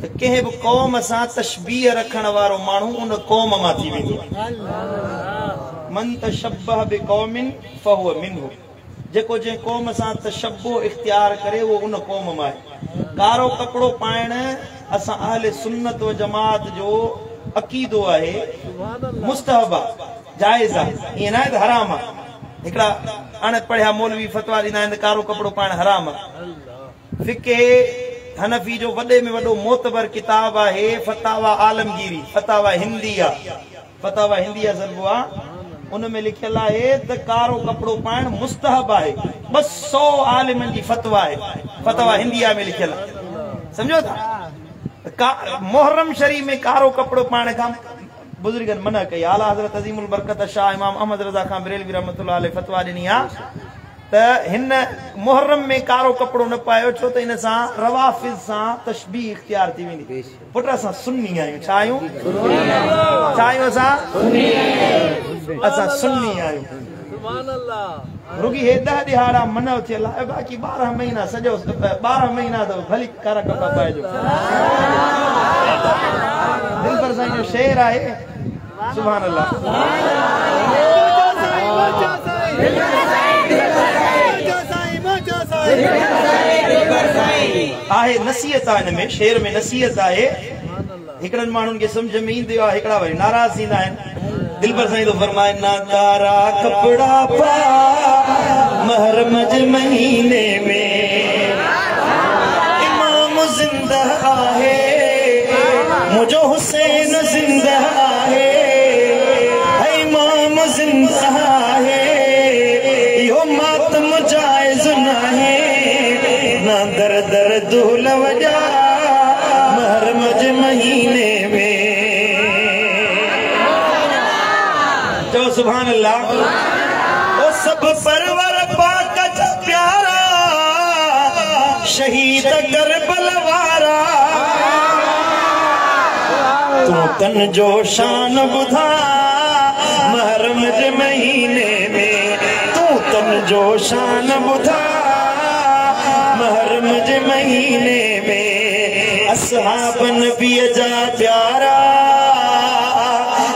त कंहिं बि क़ौम सां तशबीह रखण वारो माण्हू उन क़ौम मां थी वेंदो मन तशब्बह बिक़ौमिन फहुव मिन्हु जेको जे क़ौम सां तशब्बुह इख्तियार करे वो उन क़ौम मां आहे कारो कपड़ो पाइण असां अहले सुन्नत व जमात जो अकीदो आहे मुस्तहब जायज आहे ये ना हराम आहे हिकड़ा अण पढ़िया मौलवी फतवा ॾींदा आहिनि कारो कपड़ो पाइण हराम आहे फिके हनफी जो वॾे में वॾो मोतबर किताब आहे फतावा आलमगीरी फतावा हिंदिया ज़रबुआ उन में लिखियल आहे त कारो कपड़ो पाइण मुस्तहब आहे 200 आलिमन जी फतवा आहे फतवा हिंदिया में लिखियल समझो था मुहर्रम शरीफ में कारो कपड़ो पाइण का बुजुर्गन मना कई आला हजरत अजीमुल बरकत शाह इमाम अहमद रजा खान बरेलवी रहमतुल्लाह अलैह फतवा ॾिनी आहे त हिन मुहर्रम में कारो कपड़ो न पायो छो त इन सां रवाफिज सां तशबीह इख्तियार थी वेंदी पुट असां सुन्नी आहियूं छा आहियूं असां सुन्नी आहियूं सुभान अल्लाह रुगी हे 10 ॾिहाड़ा मनो थियल आहे बाक़ी 12 महीना सॼो 12 महीना तो भली कारा कपड़ा पाइजो दिल पर साईं जो शेर आहे सुभान अल्लाह आहे नसीहत आहे में शेर में नसीहत आहे हिकड़न माण्हुनि के समझ में ईंदो आहे हिकड़ा वरी नाराज़ थींदा आहिनि दिल पर साईं तो फरमाए ना कारा कपड़ा पा महरम जे महीने में इमाम जिंदा आहे मुझो हुसैन जिंदा आहे इमाम जिंदा आहे यो मातम जायज ना है ना दर दर दूल वजा महरम जे महीने में जो सुभान अल्लाह ओ सब परवर पाक प्यारा तन जो शान बुधा महरम जे महीने में तू तन जो शान बुधा महरम जे महीने में असहाब नबी जा प्यारा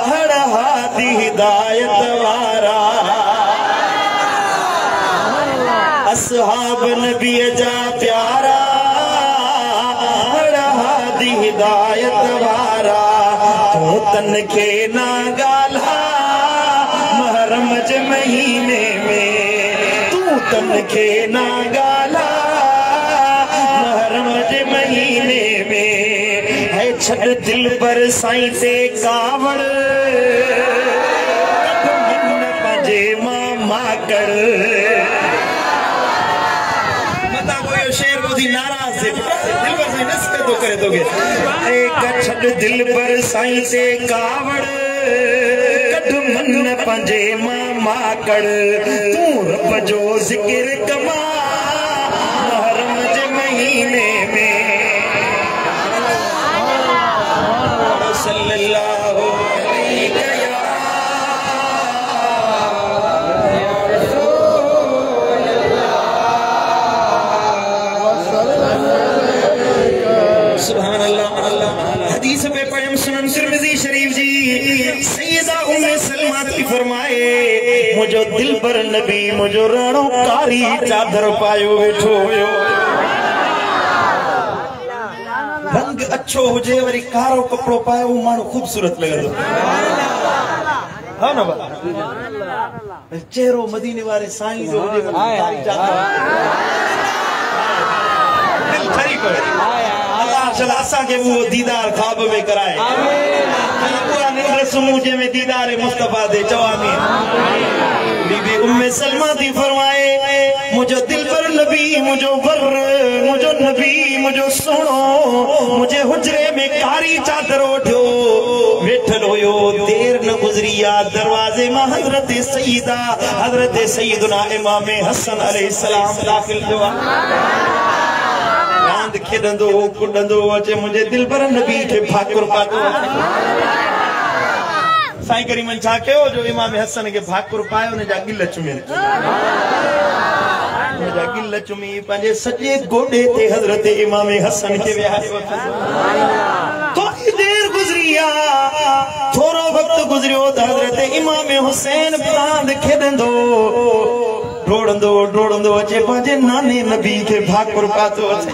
हर हादी हिदायत वारा असहाब नबी जा प्यारा हर हादी हिदायत वारा तू तन के ना गाला महरम जे महीने में तू तन के ना गाला महरम जे महीने में है छड़ दिल पर साईं से कावड़ पंजे मामा कर मता कोई शेर बोधी नाराज से दिल पर साईं नस कर दो करे दोगे एक छड़ दिल पर साईं से कावड़ मन पंजे मामा कर तू रब जो जिक्र कमा महरम जे महीने में सल्लल्लाहु अलैहि सुभान अल्लाह हदीस में पढ़म सुनन तिरमिज़ी शरीफ जी सैयदा उम्मे सलमा की फरमाए मुझो दिल पर नबी मुझो राणो कारी चादर पायो वेठो हुयो रंग अच्छो हुजे वरी कारो कपड़ो पायो मानो खूबसूरत लगदो हां ना चेहरो मदीने वाले साईं जो हुजे कारी चादर दिल ठरी पड़े अल्लाह चला असा के वो दीदार ख्वाब में कराए आमीन पूरा निंद्र समूजे में दीदार मुस्तफा दे जवानी बीबी उम्मे सलमा दी फरमाए मुझे दिल पर नबी मुझो वर मुझो नबी मुझो सुनो मुझे हुजरे में कारी चादर उठो बैठल होयो देर न गुजरिया दरवाजे में हजरत सैयदना इमाम हसन अलैहिस्सलाम दाखिल हुआ खेडंदो कुडंदो अचे मुझे दिल पर नबी के भाकुर पातो साईं करीमन छा कयो जो इमाम हसन के भाकुर पायो ने जा गिल चुमे ने जा गिल चुमी पंजे सजे गोडे ते हजरत इमाम हसन के विहारे तो देर गुजरिया थोरो वक्त गुजरियो हजरत इमाम हुसैन प्रांद खेडंदो ड्रोड़ंदो अचे पंहिंजे नाने नबी के भाकुर पातो अचे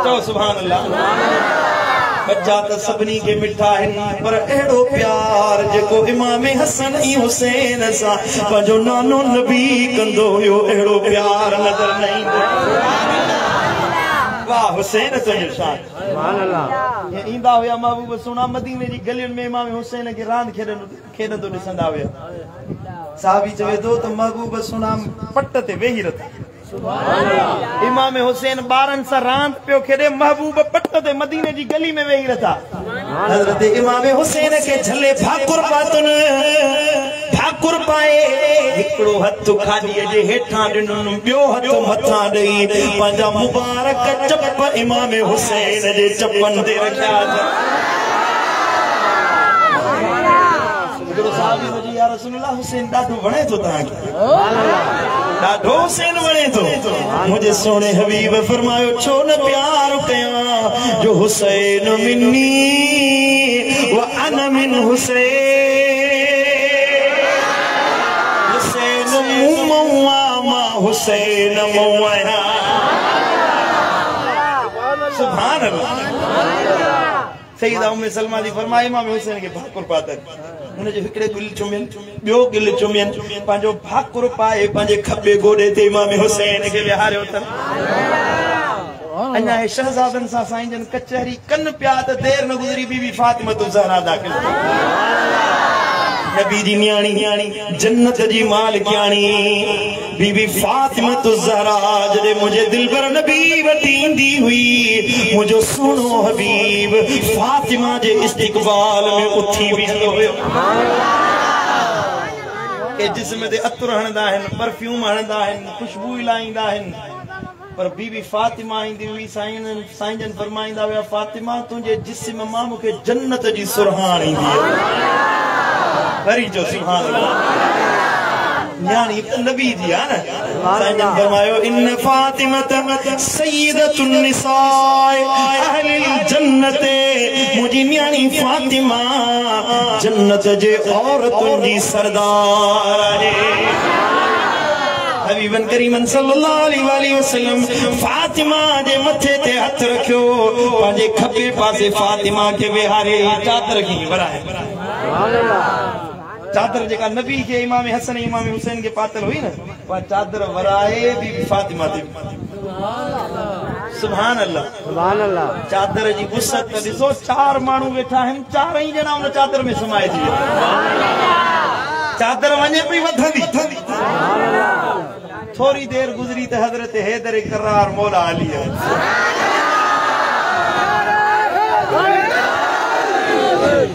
तो सुभान अल्लाह बच्चा तो सभनी के मिठा है पर एड़ो प्यार जेको इमाम हसन ई हुसैन सा पंहिंजो नानो नबी कंदो हुयो एड़ो प्यार नजर नहीं वाह हुसैन तुंहिंजो शान सुभान अल्लाह ये ईंदा हुया महबूब सोना मदीने जी गलियुनि में इमाम हुसैन के रांद खेॾंदो ॾिसंदा हुया साहबी चवे तो महबूब सुना पट ते वेही रहा इमाम हुसैन बारन सा रांद पियो खेडे महबूब पट ते मदीने जी गली में वेही रहा हजरत इमाम हुसैन के झले भाकुर पातन भाकुर पाए हिकड़ो हथ खादी जे हेठा ॾिनुन ॿियो हथ मथा ॾेई पंहिंजा मुबारक चप इमाम हुसैन जे चपन ते रखिया साहबी मुझे या रसूलुल्लाह हुसैन डाढो वणे तो ताके डाढो हुसैन वणे तो मुझे सोने हबीब फरमायो छो न प्यार कया जो हुसैन मिन्नी व अना मिन हुसैन मुआ मा हुसैन मुआ सुभान अल्लाह सैयदा उम्मे सलमा दी फरमाए इमाम हुसैन के भाकुर पातन उन जो हिकड़े गिल चुमियन बियो गिल चुमियन पांजो भाकुर पाए पांजे खब्बे गोडे ते इमाम हुसैन के विहारे उतन अन्या शहजादन सा साईं जन कचहरी कन पिया त देर न गुजरी बीबी फातिमा तो ज़हरा दाखिल नबी जी न्याणी जन्नत जी मालिकानी बीबी फातिमा तो ज़हरा जदे मुझे दिल पर नबी वठी ईंदी हुई मुझो सुनो हबीब फातिमा जे इस्तिकबाल में उठी बीहंदो हुयो के जिस्म ते अतर हणंदा आहिनि परफ्यूम हणंदा आहिनि खुशबू लाईंदा आहिनि पर बीबी फातिमा ईंदी हुई साईं जन फरमाईंदा हुआ फातिमा तुंहिंजे जिस्म मां मूंखे जन्नत जी सुरहान ईंदी आहे वरी जो सुभान अल्लाह यानी नबी जी है ना साईं जन फरमायो इन फातिमत सय्यदतुन निसाए अहलिल जन्नत मुझी न्याणी फातिमा जन्नत जे औरतुन जी सरदार आहे हबीबन करीमन सल्लल्लाहु अलैहि वसल्लम फातिमा जे मथे ते हथ रखियो पांजे खबे पासे फातिमा के विहारे चादर की वराए चादर जेका नबी के इमाम हसन इमाम हुसैन के पातल हुई ना वा चादर वराए बीबी फातिमा ते सुभान अल्लाह चादर जी वुसत ॾिसो चार माण्हू वेठा आहिनि चारई ॼणा उन चादर में समाइजी विया चादर वञे पई वधंदी थोड़ी देर गुजरी तो हजरत हैदर करार मौला अली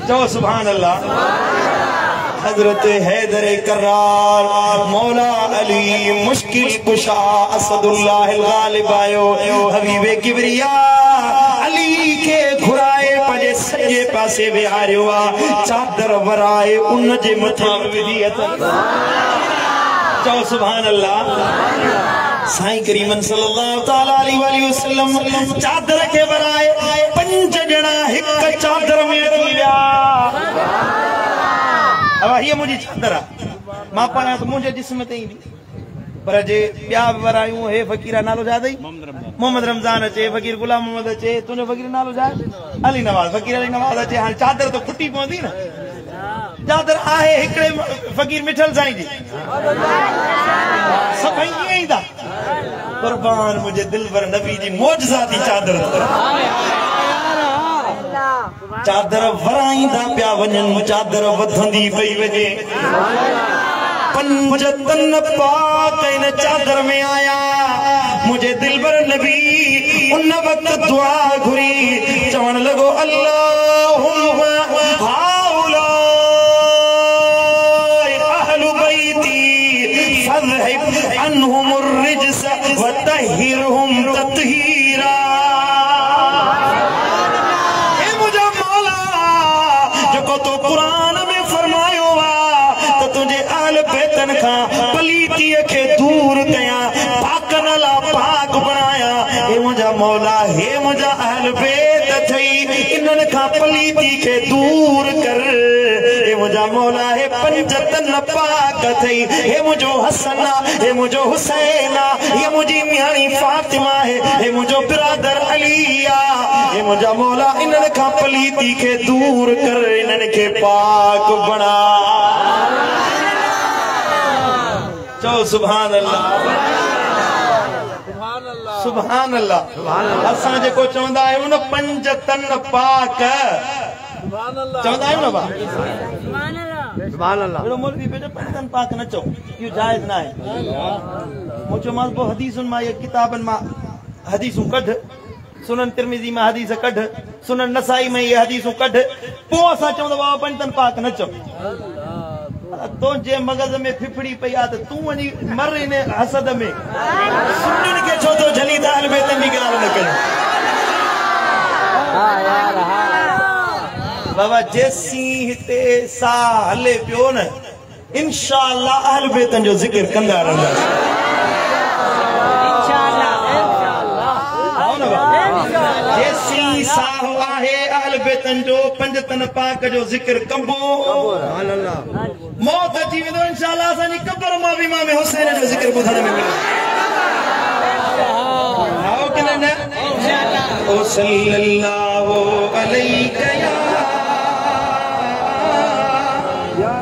जो सुभान अल्लाह हजरत हैदर करार मौला अली मुश्किल कुशा असदुल्लाह गालिब आयो हबीबे किबरिया अली के घुराए पंजे सजे पासे विहारियो चादर वराए उन जे मथा विधी चो सुभान अल्लाह साईं करीमन सल्लल्लाहु ताला अलैहि वसल्लम चादर के वराए पंज जना एक चादर में विया अब ये मुझी चादर मां पाया तो मुझे जिस्म ते ईंदी पर जे ॿिया वरायूं हे फ़कीरा नालो जादई मोहम्मद रमजान अचे फ़कीर गुलाम मोहम्मद अचे तुंहिंजो फ़कीर नालो जाद अली नवाज फ़कीर अली नवाज अचे हाणे चादर तो खुटी पवंदी न चादर आहे हिकड़े फ़कीर मिठल साईं जी सभई ईअं ई था कुर्बान मुझे दिलबर नबी जी मौजज़ाती चादर चादर वराईंदा पिया वञनि चादर वधंदी पई वञे पंज तन पाक इन चादर में आया मुझे दिलबर नबी उन वक्त दुआ घुरी चवण लगो अल्लाहुम्मा हाउला अहलु बैती फज़हिब अन्हुमुर रिज्स व तहिरहुम तत्हीरा तो कुरान में फरमायो तो तुझे आल बेतन का पलीती के दूर गया पाक नला पाक बनाया हे मुझा मौला हे मुझा आल बेत थई इनन का पलीती के दूर कर हे मुझा मौला हे पंजतन पाक थई हे मुझो हसना हे मुझो हुसैना ये मुझी मियानी फातिमा हे मुझो बिरादर अलिया हे मुझा मौला इनन का पलीती के दूर कर इनन के पाक बना चो सुभान अल्लाह सुभान अल्लाह असां जेको चवंदा आहियूं न पंज तन पाक चवंदा आहियूं न भाउ सुभान अल्लाह एड़ो मौलवी बेटा पंज तन पाक न चओ इहो जायज़ न आहे मूं चयोमांसि पोइ हदीसुनि मां इहे किताबनि मां हदीसूं कढ सुनन तिरमिज़ी में हदीस कढ सुनन नसाई में ये हदीसूं कढ पोइ असां चवंदा बाबा पंज तन पाक न चओ तुंहिंजे मगज़ में फिफड़ी पई आहे त तूं वञी मर इन हसद में सुन्नियुनि खे छो थो झली त अहल बैत जी ॻाल्हि न कयो बाबा जेसी हिते साह हले पियो न इंशाअल्लाह अहल बैतन जो ज़िक्र कंदा रहंदासीं जेसी साहु आहे अहल बैतन जो पंज तन पाक जो ज़िक्र कबो मौत अची वेंदो इंशाअल्लाह असांजी कब्र मां भी इमाम हुसैन जो ज़िक्र ॿुधण में मिलंदो आओ कि न इंशाअल्लाह ओ सल्लल्लाहु अलैहि या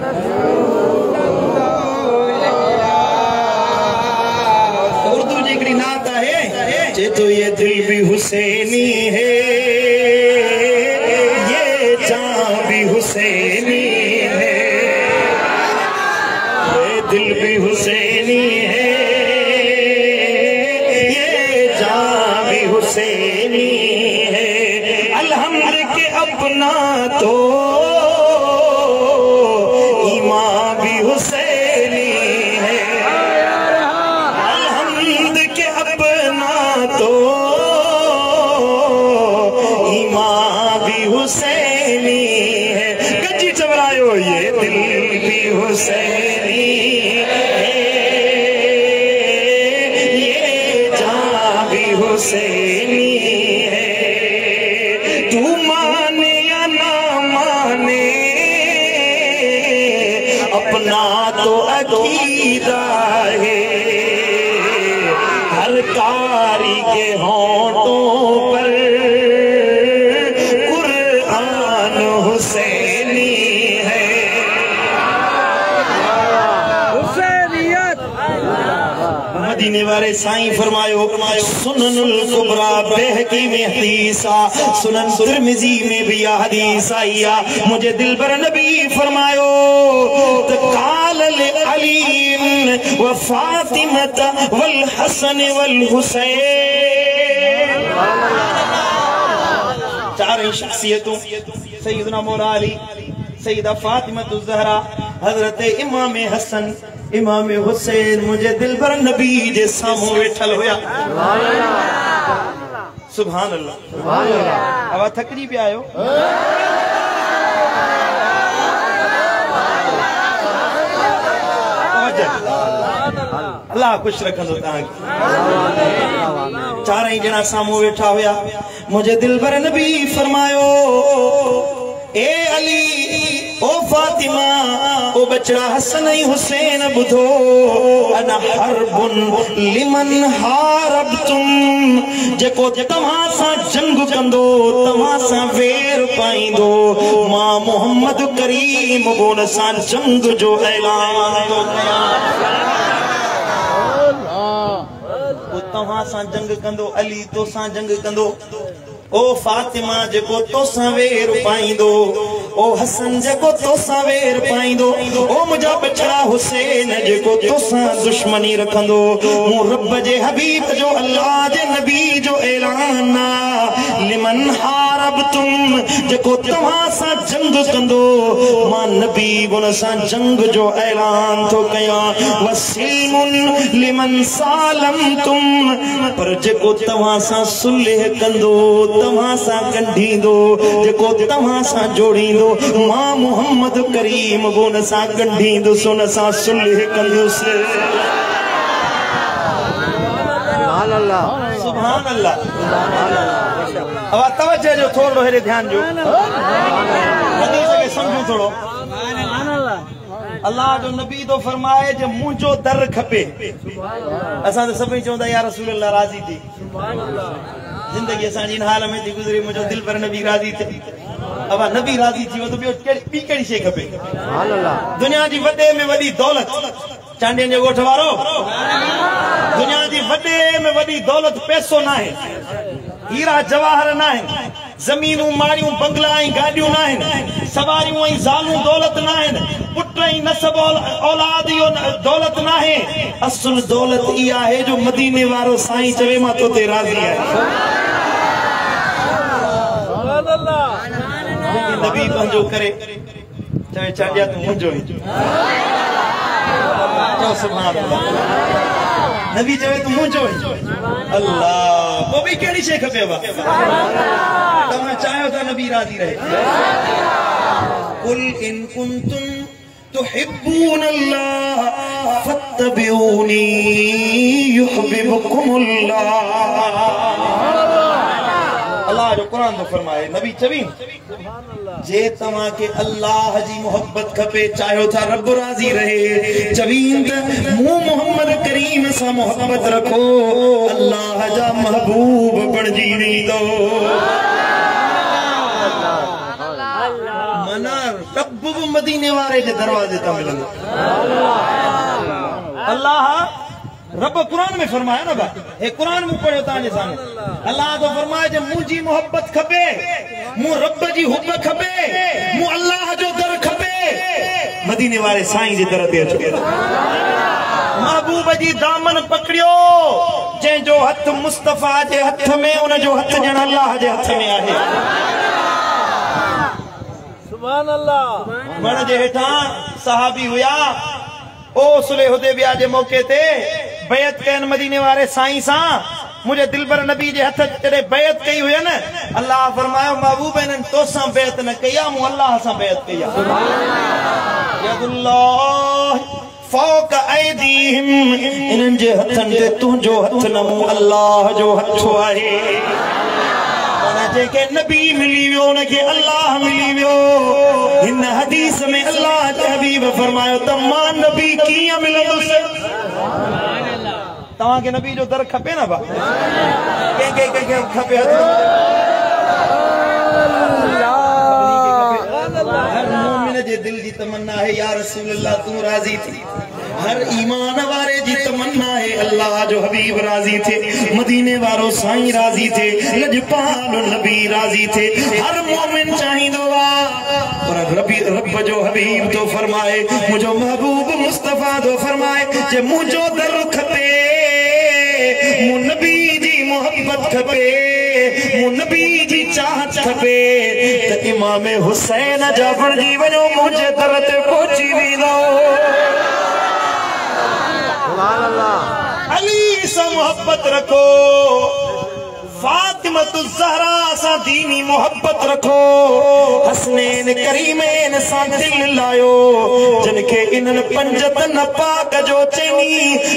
उर्दू जी हिकिड़ी नात आहे जे तो ये दिल भी हुसैनी है ये जान भी हुसैनी है ये दिल भी हुसैनी है ये जान भी हुसैनी है अलहम्द के अपना तो ईमान भी हुसैनी है अलहम्द के अपना हुसैनी है, तू माने या ना माने अपना तो अकीदा है। हर कारी के होंठों पर कुरान हुसैनी है। मदीने वाले साईं फरमायो सुननुल कुबरा बहकी में हदीसा, सुनन तिरमिजी में भी यह हदीस आईया। मुझे दिलबर नबी फरमायो काल अली व फातिमत वल हसन वल हुसैन, चार शख्सियतों सैयदना मौला अली, सैयदा फातिमा ज़हरा, हजरत इमाम हसन, इमाम हुसैन मुझे दिलबर नबी जे सामू वेठल होया। सुभान अल्लाह, सुभान अल्लाह। अब थकजी पे आयो। अल्लाह खुश रखंदो तव्हांखे। चारई ॼणा साम्हूं वेठा हुया। मुझे दिलबर नबी फरमायो ए अली ओ फातिमा ओ बचड़ा हसन ऐं हुसैन ॿुधो, अना हरबुन लिमन हारबतुम, जेको तव्हां सां जंग कंदो तव्हां सां वेर पाईंदो, मां मोहम्मद करीम उन सां जंग जो ऐलान थो कयां। तव्हां सां जंग कंदो, अली तो सां जंग कंदो। ओ फातिमा जेको तोसां वेर पाईंदो, ओ हसन जेको तोसां वेर पाईंदो, ओ मुंहिंजा बचड़ा हुसैन जेको तोसां दुश्मनी रखंदो। मूं रब जे हबीब जो अल्लाह जे नबी जो ऐलान आ, लिमन हारबतुम, जेको तव्हां सां जंग कंदो मां नबी उन सां जंग जो ऐलान थो कयां। वसीमुन लिमन सालमतुम, पर जेको तव्हां सां सुलह कंदो तव्हां सां गंढींदो, जेको तव्हां सां जोड़ींदो मां मोहम्मद करीम उन सां गंढींदुसि, उन सां सुलह कंदुसि। सुभान अल्लाह, सुभान अल्लाह। अब तवज्जो जो थोड़ो हेरे ध्यान जो हदीस के समझो थोड़ो। अल्लाह जो नबी तो फरमाए जो मुंहिंजो दर खपे। असां तो सभई चवंदा या रसूल अल्लाह राज़ी थी। जिंदगी असांजी इन हाल में थी गुज़री, मुंहिंजो दिल पर नबी राज़ी थे। अब नबी राज़ी थी वो तो ॿी कहिड़ी शइ खपे? दुनिया जी वॾे में वॾी दौलत, चांडियन जो ॻोठ वारो, दुनिया जी वॾे में वॾी दौलत पैसो ना है, हीरा जवाहर ना है, जमीनूं माड़ियूं बंगला ऐं गाॾियूं ना आहिनि, सवारियूं ऐं ज़ालूं दौलत ना आहिनि, पुट ऐं नसब औलाद इहो दौलत ना है। असुल दौलत इहा आहे जो मदीने वारो साईं चवे मां तो ते राज़ी आहियां। नबी पंहिंजो करे चवे चांडिया तूं मुंहिंजो ई। सुभान अल्लाह। नबी चवे तूं मुंहिंजो ई। अल्लाह, पोइ बि कहिड़ी शइ खपेव? तव्हां चाहियो था नबी राज़ी रहे। कुल इन कुंतुम तुहिब्बूनल्लाह फत्तबिऊनी युहिब्बुकुमुल्लाह। अल्लाह जो कुरान तो फरमाए, नबी चवी जे तव्हां के अल्लाह जी मोहब्बत खपे, चाहियो था रब राज़ी रहे, चवीन त मूं मोहम्मद करीम सां मोहब्बत रखो, अल्लाह जा महबूब बणजी वेंदो। मना रब भी मदीने वारे के दरवाजे ते मिलंदो। अल्लाह रब कुरान में फरमाया ना बा, हे कुरान में पढ़ियो ताने सामने। अल्लाह तो फरमाए जे मुंहिंजी मोहब्बत खपे, मूं रब जी हुब खपे, मूं अल्लाह जो दर खपे, मदीने वाले साईं जे दर ते अचो। महबूब जी दामन पकड़ियो, जंहिंजो हथ मुस्तफा जे हथ में, उन जो हथ ॼण अल्लाह जे हथ में आहे। सुभान अल्लाह। वण जे हेठां सहाबी हुया, ओ सुलह हुदैबिया जे मौके ते बैत कयन मदीने वारे साईं सां। मुझे दिलबर नबी जे हथ जॾहिं बैत कई हुई न, अल्लाह फरमायो महबूब इन्हनि तोसां बैत न कई आहे, मूं अल्लाह सां बैत कई आहे। यदुल्लाह फौक ऐदीहिम इन्हनि जे हथनि ते तुंहिंजो हथ न मूं अल्लाह जो हथ आहे। जेके नबी मिली वियो उनखे अल्लाह मिली वियो। हिन हदीस में अल्लाह जे हबीब फरमायो त मां नबी कीअं मिलंदुसि। तव्हांखे नबी जो दर खपे न बा कंहिंखे खपे हर मोमिन जे दिल जी तमन्ना है या रसूल अल्लाह तू राजी थी। हर ईमान वारे जी तमन्ना है अल्लाह जो हबीब राजी थे। मदीने वारो साईं राजी थे। लजपाल नबी राजी थे। हर मोमिन चाहिंदो पर रब जो हबीब तो फरमाए मुझो महबूब मुस्तफा तो फरमाए जे मुझो दर खपे मु नबी जी मोहब्बत खपे मु नबी जी चाहत खपे त इमाम हुसैन जाफर जी वञो मुझे दर ते पहुची वेंदो। अली से मोहब्बत रखो। फातिमतु ज़हरा सा दीनी मोहब्बत रखो। हसनैन करीमैन सा दिल लायो जिनके इन्हनि पंजत न पाक जो चेनी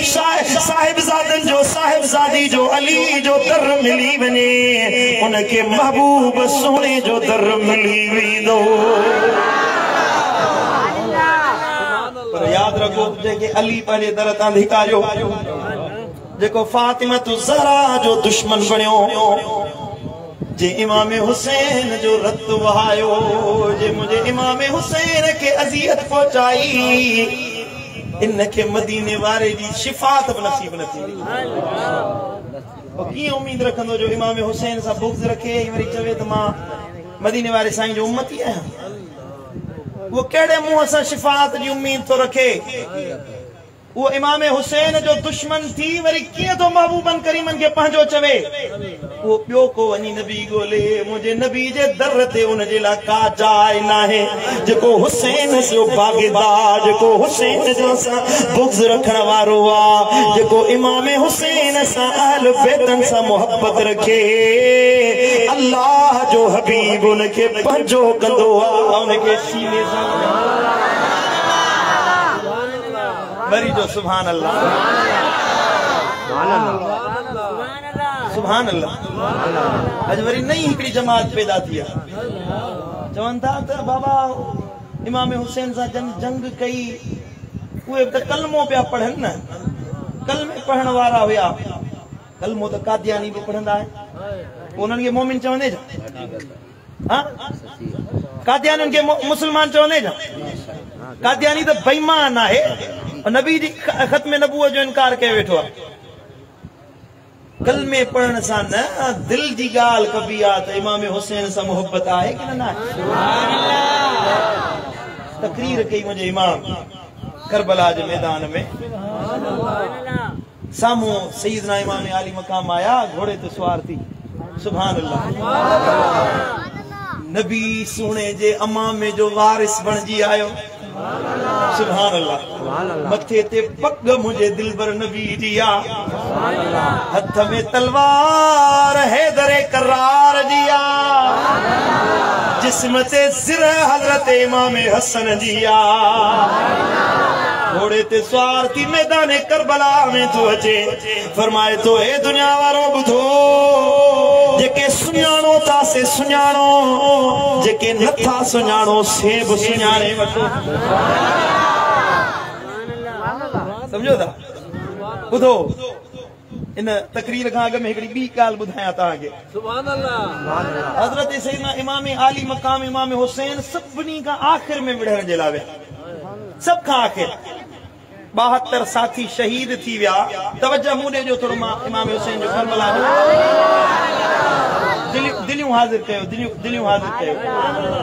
साहिबजादन जो साहिबजादी जो अली जो दर मिली वने उनके महबूब सोने जो दर मिली वेंदो। पर याद रखो जेके अली पंहिंजे दर तां धिकारियो जेको फातिमतु ज़हरा जो दुश्मन बणियो जे इमाम हुसैन जो रत वहायो जे मुझे इमाम हुसैन के अजियत पहुंचाई इनके मदीने वारे जी शिफात बि नसीब न थी। कीअं उम्मीद रखंदो जो इमाम हुसैन सां बुग़्ज़ रखे वरी चवे त मां मदीने वारे साईं जो उम्मती आहियां। वो केड़े मुंह सां शिफात जी उम्मीद तो रखे। वो इमाम हुसैन जो दुश्मन थी वरी कीअं तो महबूबन करीमन के पंहिंजो चवे। वो ॿियो को वञी नबी ॻोल्हे मुंहिंजे नबी जे दर ते उन जे लाइ का जाइ नाहे जेको हुसैन जो भागीदार जेको हुसैन जो सां बुग़्ज़ रखण वारो आहे जेको इमाम हुसैन सां अहल बैतन सां मोहब्बत रखे। अल्लाह जो हबीब उनखे पंहिंजो कंदो आहे उनखे सीने सां वरी जो सुभान अल्लाह सुभान अल्लाह। अज वरी नई हिकड़ी जमात पैदा थी आहे चवनि था त बाबा इमाम हुसैन सां जंग कई उहे त कलमो पिया पढ़नि न कलमे पढ़ण वारा हुया। कलमो त कादियानी बि पढ़ंदा आहिनि उन्हनि खे मोमिन चवंदे छा? हाँ कादियानी खे मुस्लमान चवंदे छा? कादियानी त बेईमान आहे नबी जी खत्म नबूअत जो इनकार कयो वेठो आहे। कलमे पढ़ण सां न दिल जी ॻाल्हि कबी आहे त इमाम हुसैन सां मोहब्बत आहे कि न? तकरीर कई मुंहिंजे इमाम करबला जे मैदान में साम्हूं सईदना इमाम आली मकाम आया घोड़े ते सवार थी। सुभान अल्लाह। नबी सोने जे अमामे जो वारिस बणजी आयो। सुभान अल्लाह। मथे ते पग मुझे दिलबर नबी दिया हथ में तलवार हैदरे करार दिया जिस्म ते सिर हजरत इमाम हसन दिया। घोड़े ते सवार थी मैदान करबला में तो अचे फरमाए तो ए दुनिया वारो बुधो जेके सुञाणो था से सुञाणो जेके नथा सुञाणो से बि सुञाणे वठो। समझो था बुधो इन तकरीर खां अॻु में हिकिड़ी ॿी ॻाल्हि ॿुधायां तव्हांखे। सुभान अल्लाह। हज़रत सैयदना इमाम आली मकाम इमाम हुसैन सभिनी खां आख़िर में विढ़ण जे लाइ विया। सब खां आख़िर 72 साथी शहीद थी विया। तवज्जो मूं ॾिजो थोरो मां इमाम हुसैन जो करबला जो दिलियूं हाज़िर कयो दिलियूं हाज़िर कयो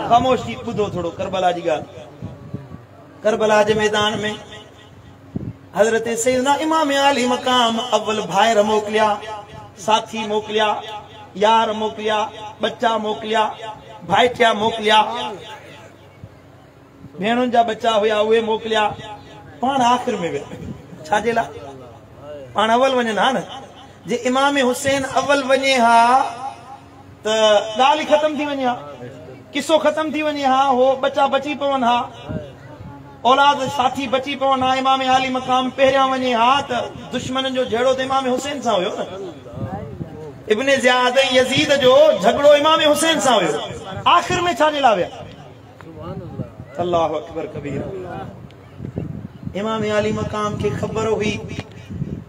ख़ामोश थी ॿुधो थोरो करबला जी ॻाल्हि। करबला जे मैदान में हज़रत सैयदना इमाम आली मकाम अव्वल भाइर मोकिलिया साथी मोकिलिया यार मोकिलिया बच्चा मोकिलिया भाइटिया मोकिलिया भेणुनि जा बच्चा हुया उहे मोकिलिया पाण आख़िर में विया। छाजे लाइ? पाण अव्वल वञनि हा न जे इमाम हुसैन अव्वल वञे हा त ॻाल्हि ख़तम थी वञे हा किसो ख़तम थी वञे हा हो बच्चा बची पवनि हा औलाद साथी बची पवन ना इमाम अली मकाम पहिरियां वञे हा त दुश्मननि जो झेड़ो त इमाम हुसैन सां हुयो न। इब्ने ज़ियाद ऐं यज़ीद जो झगड़ो इमाम हुसैन सां हुयो। आखिर में छा जे लाइ विया? अल्लाहु अकबर कबीरा। इमाम अली मकाम खे ख़बर हुई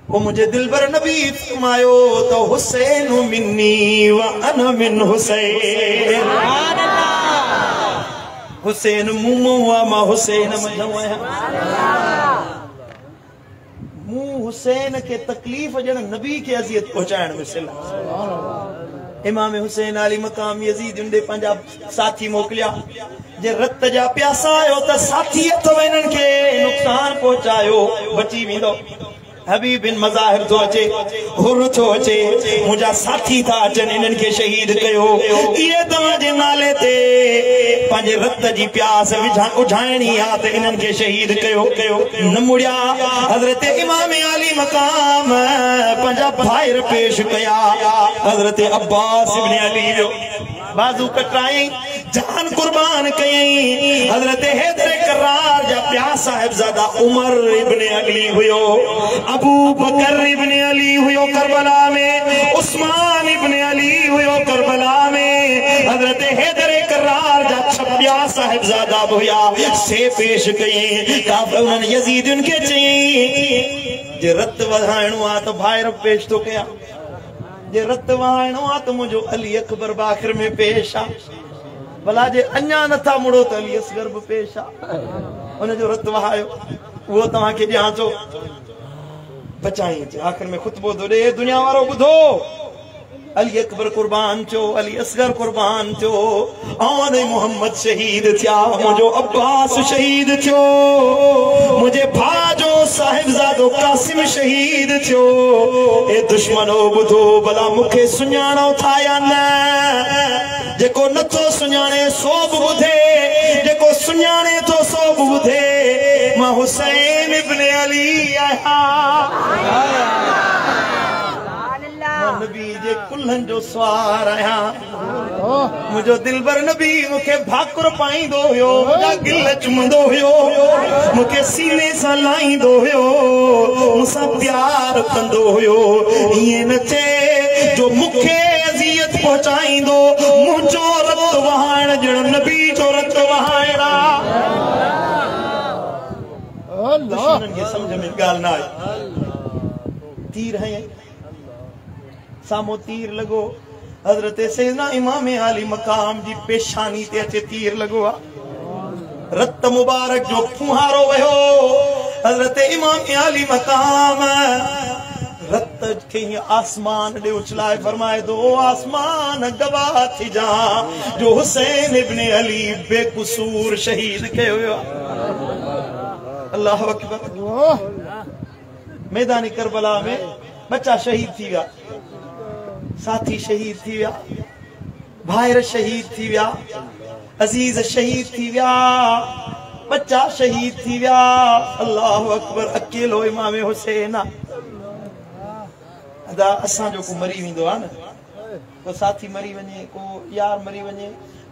वो मुझे दिलबर नबी फरमायो तो हुसैन मिन्नी व अना मिन हुसैन। हुसैन मुमो वा मा हुसैन मजो है। मु हुसैन के तकलीफ जण नबी के अजियत पहुंचाइण में सिला। इमाम हुसैन अली मकाम यजीद उंडे पंजा साथी मोकलिया जे रत जा प्यासा आयो त साथी तो इन्हनि के नुकसान पहुंचायो बची वेंदो। हबीब बिन मज़ाहिर तो अचे हुर तो अचे मुझा साथी था अचन इन्हनि के शहीद कयो। ये तव्हां जे नाले ते पंहिंजे रत जी प्यास उझाइणी आ त इन्हनि के शहीद कयो न मुड़िया। हज़रत इमाम अली मकाम पंहिंजा भाइर पेश कया। हज़रत अब्बास इब्न अली जो बाजू कटाई जान कुर्बान कई। हज़रत हैदर करार जा प्या साहिबजादा उमर इब्न अली हुयो, अबू बकर इब्न अली हुयो करबला में, उस्मान इब्न अली हुयो करबला में। हज़रत हैदर करार जा छप्या साहिबजादा हुया से पेश कई। काफ़िर उन्हनि यजीद उनके चई जे रत वधाइणो आ त भाइर पेश तो कया, जे रत वहाइणो आ त मुझो अली अकबर बाखिर में पेश आ। भला जे अन्या नथा मुड़ो त अली असगर बि पेश आ। उन जो रत वहायो वो तव्हां खे ॾियां थो बचाई। आखिर में खुतबो थो ॾे दुनिया वारो ॿुधो अली अकबर कुर्बान थियो, अली असगर कुर्बान थियो, ऐं मोहम्मद शहीद थिया, मुझो अब्बास शहीद थियो, मुझे भाउ जो साहिबजादो कासिम शहीद थियो। ए दुश्मनो ॿुधो भला मूंखे सुञाणो था या न? जेको नथो सुञाणे सो बि ॿुधे, जेको सुञाणे थो सो बि ॿुधे। मां हुसैन इब्न अली आहियां, नबी जे कुल्हनि जो सवार आहियां। मुझो दिलबर नबी मूंखे भाकुर पाईंदो हुयो, मुंहिंजा गिल चुमंदो हुयो, मूंखे सीने सां लाहींदो हुयो, मूंसां प्यार कंदो हुयो। ईअं न थिए जो मूंखे अज़ियत पहुचाईंदो, मुंहिंजो रत वहाइण ॼण नबी जो रत वहाइण आहे। दुश्मननि खे सम्झ में ॻाल्हि न आई। तीर हयईं, सामो तीर लगो। हज़रत सैयदना इमाम अली मकाम जी पेशानी ते अचे तीर लगो आ। रत मुबारक जो फुहारो वयो। हज़रत इमाम अली मकाम रत खे आसमान ॾे उछलाए फरमाए दो आसमान गवाह थी जा जो हुसैन इब्न अली बेकसूर शहीद कयो हुयो। अल्लाह अकबर। मैदानी करबला में बच्चा शहीद थी विया, साथी शहीद थी विया, भाइर शहीद थी विया, अजीज शहीद थी विया, बच्चा शहीद थी विया। अल्लाह अकबर। अकेलो इमाम हुसैन अदा असां जो को मरी वेंदो आहे न, को साथी मरी वञे, को यार मरी वञे,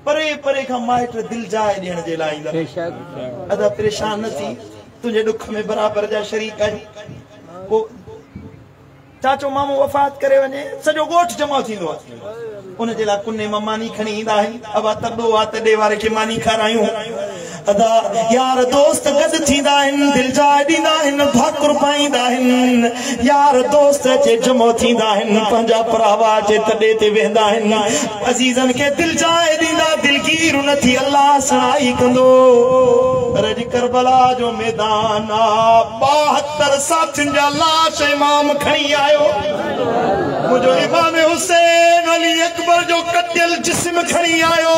परे परे खां माइट दिल जाए ॾियण जे लाइ ईंदा। अदा परेशान न थी, तुंहिंजे ॾुख में बराबर जा शरीक आहिनि। को चाचो मामो वफ़ात करे वञे, सॼो ॻोठ जमा थींदो आहे, उन जे लाइ कुने मां मानी खणी ईंदा आहिनि। अबा तॾो आहे त ॾे वारे खे मानी खारायूं। अदा यार दोस्त गॾु थींदा आहिनि, दिल जाए ॾींदा आहिनि, भाकुर पाईंदा आहिनि। यार दोस्त अचे जमो थींदा आहिनि, पंहिंजा भरावा अचे तॾे ते वेंदा आहिनि, अज़ीज़नि खे दिल जाए ॾींदा, दिलगीर न थी अल्लाह सणाई कंदो। रज करबला जो मैदान आ, 72 साथियुनि जा लाश इमाम खणी आयो। मुझो इमाम हुसैन अली अकबर जो कटियल जिस्म खणी आयो,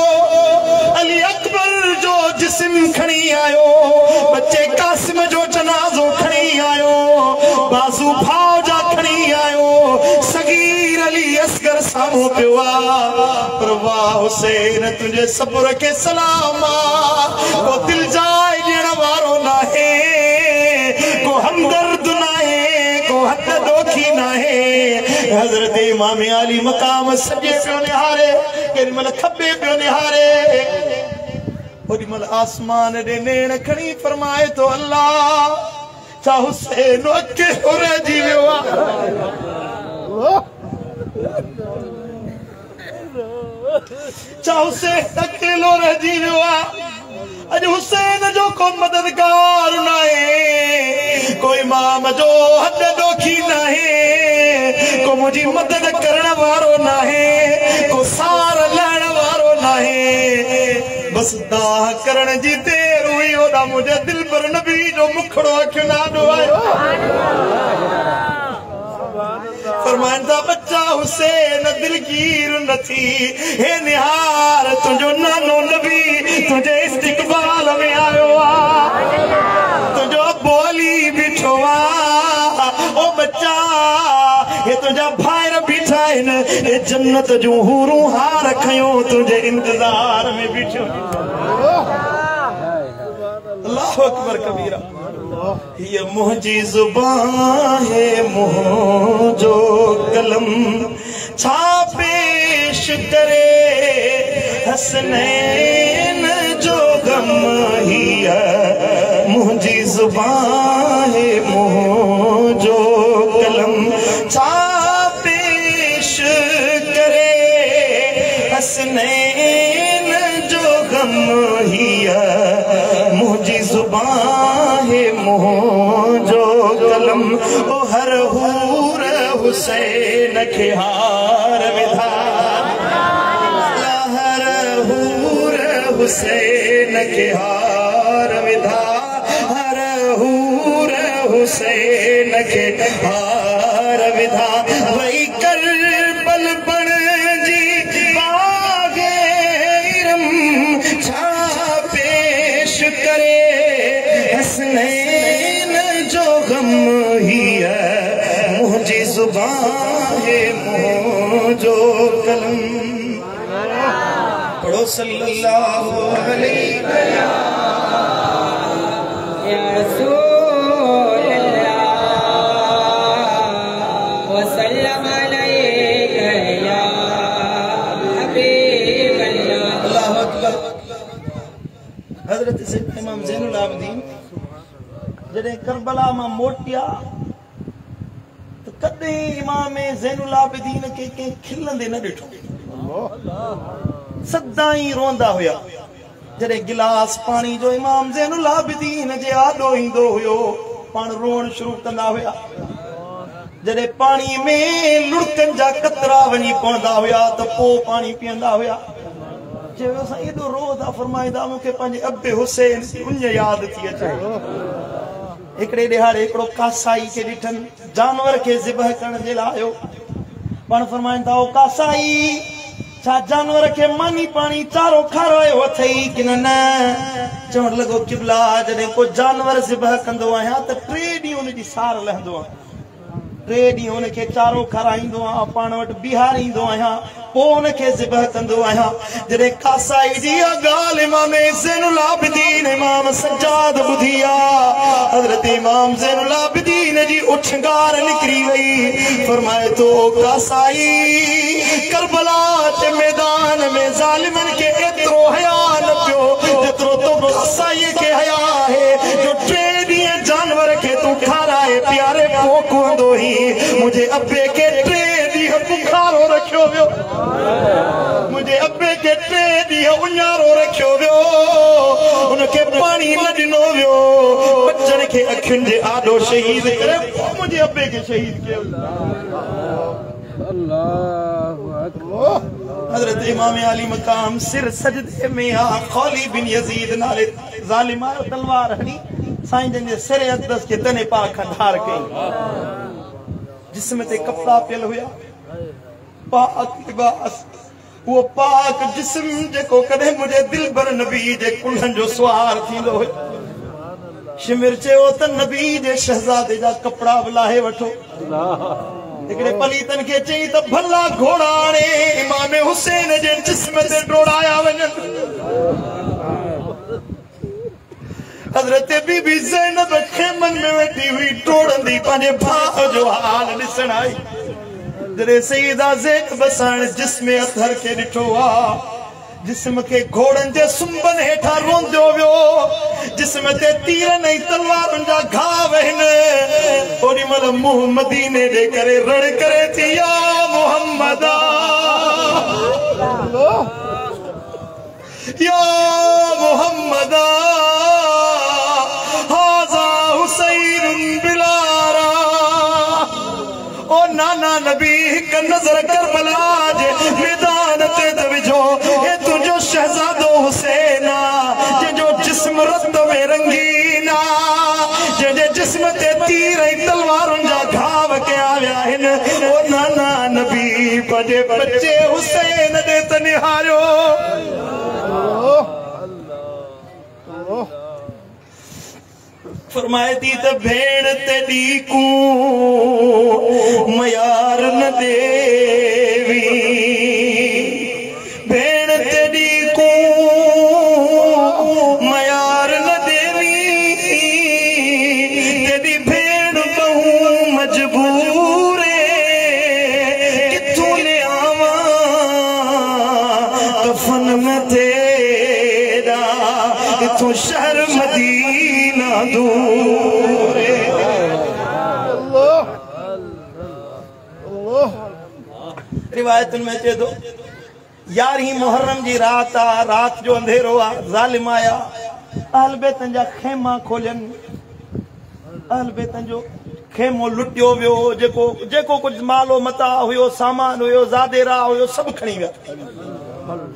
अली अकबर जो जिस्म खणी आयो, बच्चे कासिम जो जनाज़ो खणी आयो, बाज़ू भाव जा खणी आयो, सगीर अली असगर साम्हूं पियो आ। पर वाह हुसैन तुंहिंजे सब्र खे सलाम आ। को दिल जाए ॾियण वारो नाहे, को हमदर्द नाहे, को हथ ॾोखी नाहे। हज़रत इमाम अली मकाम सॼे पियो निहारे, केॾी महिल खॿे पियो निहारे, ओॾीमहिल आसमान ॾे नेण खणी फरमाए तो अल्लाह छा हुसैन अकेलो रहिजी वियो आहे छा हुसैन अकेलो रहिजी वियो आहे अॼु हुसैन जो को मददगार न आहे कोई इमाम जो हद ॾोखी न आहे को मुंहिंजी मदद करण वारो न आहे को सार लहण वारो न आहे बस दाह करण जी देर हुई ओॾा मुंहिंजे दिल पर नबी जो मुखड़ो अखियूं नाॾो आयो फरमाईंदा बच्चा हुसैन दिलगीर न थी हे निहार तुंहिंजो नानो नबी तुंहिंजे इस्तक़बाल में आयो आहे तुंहिंजो बोली बीठो आहे ओ बच्चा हे तुंहिंजा भाइर बीठा आहिनि हे जन्नत जूं हूरूं हार खयूं तुंहिंजे इंतज़ार में बीठो अल्लाहु अकबर कबीरा ये मुंहिंजी ज़ुबान है मुंहिंजो कलम छा पेश करे हसनैन जो गम हीअ मुंहिंजी ज़ुबान है मुंहिंजो कलम छा पेश करे हसनैन जो गम हीअ मुंहिंजी ज़ुबान है मुंहिंजो कलम ओ हर हूर हुसैन खे हार विधा हर हूर हुसैन खे हार विधा हर हूर हुसैन खे हार विधा वही करबल बण जी बागे इरम छा पेश करे हसनैन जो गम हीअ मुंहिंजी ज़ुबान है मुंहिंजो कलम पढ़ो सल्लल्लाहु अलैहि या रसूल अल्लाह व सल्लम अलैका या हबीब अल्लाह अल्लाहु अकबर हज़रत सैयद इमाम ज़ैनुल आबिदीन जॾहिं करबला मां मोटिया त कॾहिं इमाम ज़ैनुल आबिदीन खे कंहिं खिलंदे न ॾिठो सदाईं रोंदा हुया जॾहिं गिलास पाणी जो इमाम ज़ैनुल आबिदीन जे आॾो ईंदो हुयो पाण रोअण शुरू कंदा हुया जॾहिं पाणी में लुड़कनि जा कतरा वञी पवंदा हुया त पोइ पाणी पीअंदा हुया चयो असां एॾो रोज़ा फरमाईंदा मूंखे पंहिंजे अबे हुसैन जी उञ यादि थी अचे हिकिड़े ॾिहाड़े हिकिड़ो कासाई खे ॾिठनि जानवर खे ज़िबह करण जे लाइ आयो पाण फरमाईंदा हो कासाई छा जानवर खे मानी पाणी चारो खारायो अथई की न चवण लॻो किबला जॾहिं को जानवर ज़िबह कंदो आहियां त 3 ॾींहं हुनजी सार लहंदो आहे 3 ॾींहं हुनखे चारो खाराईंदो आहियां पाण वटि बीहारींदो आहियां पोइ हुनखे ज़िबह कंदो आहियां जॾहिं कासाई जी इहा ॻाल्हि इमाम ज़ैनुल आबिदीन इमाम सज्जाद ॿुधी आहे हज़रत इमाम ज़ैनुल आबिदीन जी उछंगार निकिरी वई फरमाए थो कासाई करबला जे मैदान में ज़ालिमनि खे एतिरो हया न पियो जेतिरो तो कासाईअ खे हया आहे जो 3 ॾींहं जानवर खे तूं खाराए प्यारे पोखंदो ही मुंहिंजे अबे खे 3 ॾींहं बुखारो रखियो वियो मुंहिंजे अबे खे 3 ॾींहं उञारो रखियो वियो हुनखे पाणी न ॾिनो वियो बचनि खे अखियुनि जे आॾो शहीद करे पोइ मुंहिंजे अबे खे शहीद कयो हज़रत इमाम अली मकाम सिर सजदे में आ खौली बिन यजीद नाले ज़ालिम आयो तलवार हणी साईं जन जे सिर अदस के तने पा खंडार कई जिस्म ते कपड़ा पियल हुया पाक लिबास वो पाक जिस्म जेको कदे मुझे दिल भर नबी जे कुल्हन जो सवार थींदो हो शिमिर चयो त नबी जे शहजादे जा कपड़ा लाहे वठो हिकिड़े पलीतन खे चई त भला घोड़ा आणे इमाम हुसैन जे जिस्म ते डोड़ाया वञनि हज़रत बीबी ज़ैनब खेमन में वेठी हुई टोड़ंदी पंहिंजे भाउ जो हाल ॾिसण आई जॾहिं सईदा ज़ैनब साण जिस्म अतहर खे ॾिठो आहे जिस्म के घोड़न जे सुंबन हेठा रोंदो वियो जिस्म ते तीर नहीं तलवारन जा घाव आहिनि ओडी मल मुंह मदीने दे करे रड़ करे थी या मुहम्मदा या मुहम्मदा हाजा हुसैन बिलारा ओ नाना नबी हिक नजर करबला जे मैदान ते दविजो ए तुझो शहजादो हुसैना जो जिस्म रत में रंगीना जे जिस्म ते तीर ऐं तलवारुन जा घाव कया विया आहिनि ओ नाना नबी पंहिंजे बच्चे हुसैन दे त निहारियो फरमाए थी त भेण ते ॾीकू मयार न देवी भेण ते ॾीकू मयार न देवी तेरी भेण बहू मजबूर किथों ले आवा कफन में तेरा किथों शहर मदीना दूर रिवायतन में चे दो 11 मुहर्रम जी रात आ रात जो अंधेरो आ जालिम आया अहल बैतन जा खेमा खोलन अहल बैतन जो खेमो लुटियो वियो जेको कुछ मालो मता हुयो सामान हुयो ज़ादेरा हुयो सब खणी विया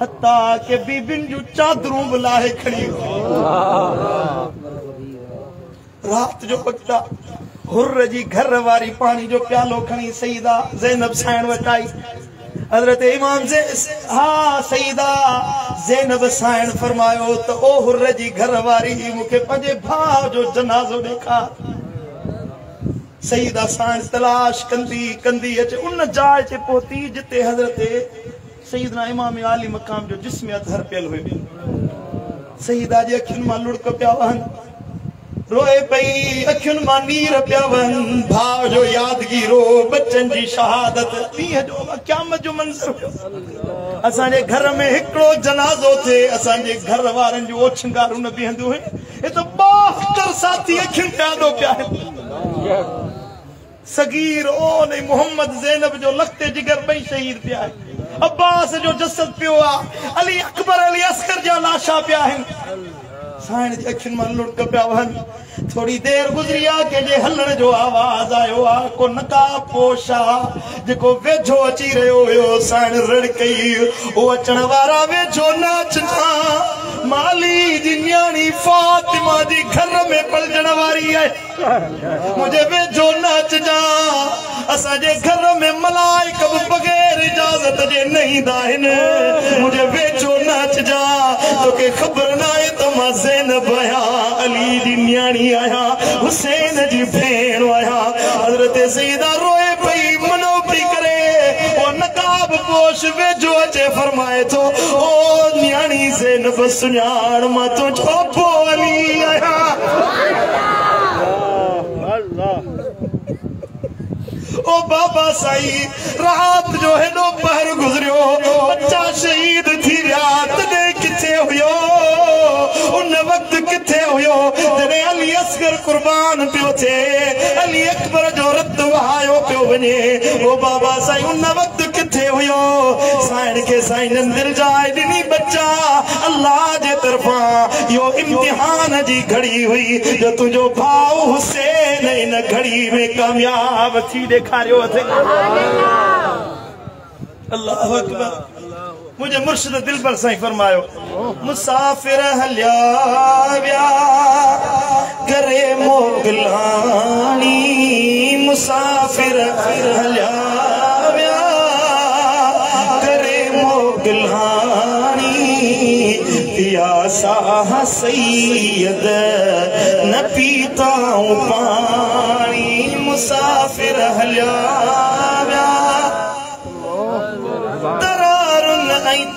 हत्ता के बीबिन जो चादरूं बुलाए खड़ी रात जो पक्ता हुर्र जी घर वारी पानी जो प्यालो खणी सईदा ज़ैनब साइण वटाई हजरत इमाम से हाँ सईदा ज़ैनब साइण फरमायो तो ओ हुर्र जी घर वारी मुखे पंजे भाव जो जनाजो देखा सईदा साइण तलाश कंदी कंदी अचे उन जाए चे पोती जिते हजरत सईदना इमाम आली मकाम जो जिस्म अतहर पियल हुए सईदा जी अखियुनि मां लुड़क पिया वहन रोए पई अखियुनि मां नीर पिया वहन भाव जो यादगीरो बच्चन जी शहादत ॾींहं जो क़यामत जो मंज़र हुयो असांजे घर में हिकिड़ो जनाज़ो थे असांजे घर वारनि जूं ओछंगारूं न बीहंदियूं हुयूं हे त 72 साथी अखियुनि पिया ॾो पिया सगीर ओ नहीं मोहम्मद ज़ैनब जो लखते जिगर ॿई शहीद पिया आहिनि अब्बास जो जसद पियो आ अली अकबर अली अस्कर जा लाशा पिया आहिनि साइण जी अखियुनि मां लुड़क पिया वहन थोड़ी देर गुज़री आ के जे हलण जो आवाज़ आयो आ को नकाब पोशा जेको वेझो अची रहियो हुयो साइण रड़ कई ओ अचण वारा वेझो नाचना माली जी न्याणी फातिमा जी घर में पलजण वारी आहे मुझे वेझो नाच जा असांजे घर में मलाइक बि बग़ैर इजाज़त जे न ईंदा आहिनि मुझे वेझो नाच जा तोखे ख़बर न आहे त मां ज़ैनब आहियां अली जी न्याणी आहियां हुसैन जी भेण आहियां हज़रत सईदा रोए पई मनो पई करे ओ नकाब पोश वेझो अचे फरमाए थो ओ न्याणी ज़ैनब सुञाण मां तुंहिंजो पो अली आहियां ओ बाबा साई रात जो हेॾो पहर गुज़रियो बच्चा शहीद थी विया तॾहिं किथे हुयो उन वक़्त किथे हुयो जॾहिं अली असगर कुर्बान पियो थिए अली अकबर जो रत वहायो पियो वञे ओ बाबा साई उन वक़्त किथे हुयो साइण खे साईं दिल जाए ॾिनी बच्चा अल्लाह जे तरफ़ां इहो इम्तिहान जी घड़ी हुई जो तुंहिंजो भाउ हुसैन इन घड़ी में कामयाब थी ॾेखारियो अथई अल्लाह अकबर मुझे मुर्शिद दिल पर साईं फरमायो मुसाफिर हलिया विया करे मोगलानी मुसाफिर हलिया विया करे मोगलानी पिया साह सैयद न पीताऊं पानी मुसाफिर हलिया विया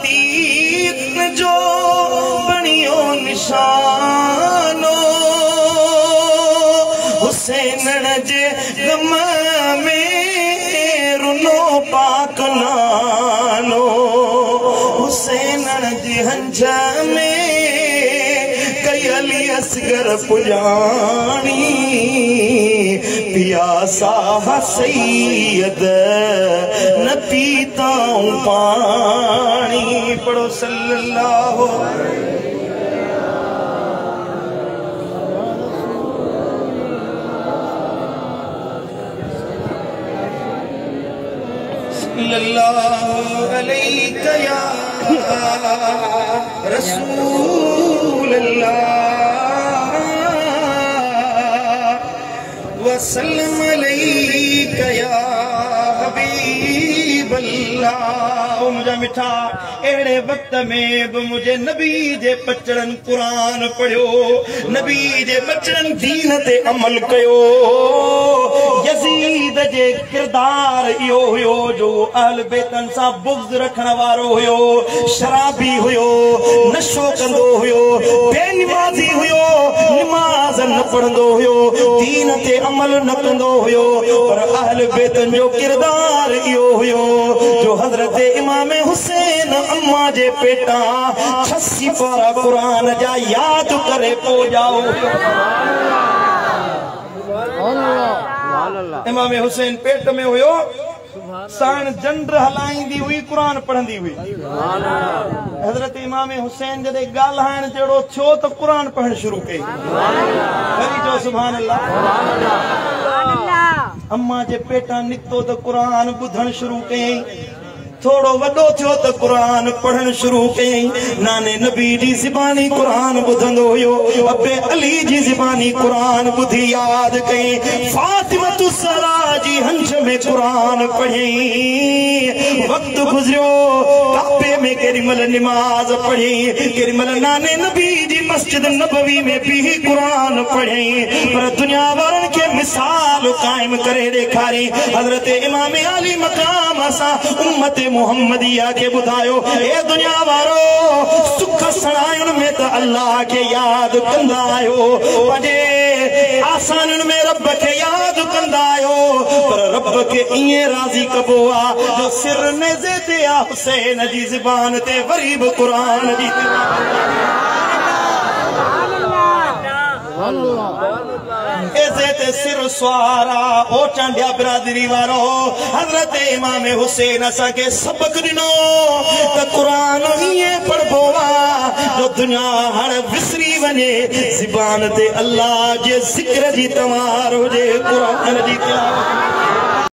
तीन जो बणियो निशानो हुसैन जे गम में रुनो पाक नानो हुसैन हुसैन जी हंज में कई अली असगर पुजानी पियासा सैयद न पीता पानी पढ़ो सल्लल्लाहु अलैका या रसूल अल्लाह वसल्लम अलैका या हबीब अल्लाह। मुझे मिठा एड़े वक्त में भी मुझे नबी जे बचड़न कुरान पढ़ियो, नबी जे बचड़न दीन ते अमल कयो। यजीद जे किरदार इहो हुयो जो अहल बैतन सां बुग़्ज़ रखण वारो हुयो, शराबी हुयो, नशो कंदो हुयो, बेनमाज़ी हुयो, नमाज़ न पढ़ंदो हुयो, दीन ते अमल न कंदो हुयो। पर अहल बैतन जो किरदार इहो हुयो जो हज़रत इमाम हुसैन अम्मा जे पेटा 86 पारा कुरान जा याद करे पो जाओ। इमाम हुसैन पेट में हुयो, साण जंड हलाईंदी हुई, कुरान पढ़ंदी हुई। हजरत इमाम हुसैन जॾहिं ॻाल्हाइण जहिड़ो थियो त कुरान पढ़ण शुरू कई। वरी जो सुभान अल्लाह। अम्मा जे पेटा निकितो त कुरान ॿुधण शुरू कयईं। थोड़ो वॾो थियो त कुरान पढ़ण शुरू कयईं। नाने नबी जी ज़बानी कुरान ॿुधंदो हुयो, अबे अली जी ज़बानी कुरान ॿुधी यादि कयईं। फातिमतु ज़हरा जी हंज में कुरान पढ़ियईं। वक्त गुज़रियो, काबे में केॾीमहिल निमाज़ पढ़ियईं, केॾीमहिल नाने नबी जी मस्जिद नबवी में भी कुरान पढ़ियईं। पर दुनिया वारनि खे मिसाल काइम करे ॾेखारी। हज़रत इमाम अली मक़ाम सां उम्मत मुहम्मदिया के बुधायो, ए दुनिया वारो सुख सणायुनि में त अल्लाह के याद कंदा आयो, पंहिंजे आसानुनि में रब के याद कंदा आयो। पर रब के ईअं राज़ी कबो आ जो सिर नेज़े ते आ हुसैन जी ज़बान ते वरी बि क़ुरान जी सिर सुवारा। ओ चांडिया बिरादरी वारो, हज़रत इमाम हुसैन असांखे सबक ॾिनो त क़ुरान ईअं पढ़बो आहे जो दुनिया हाणे विसरी वञे, ज़बान ते अल्लाह जे ज़िक्र जी तवार हुजे, क़ुरान जी तिलावत।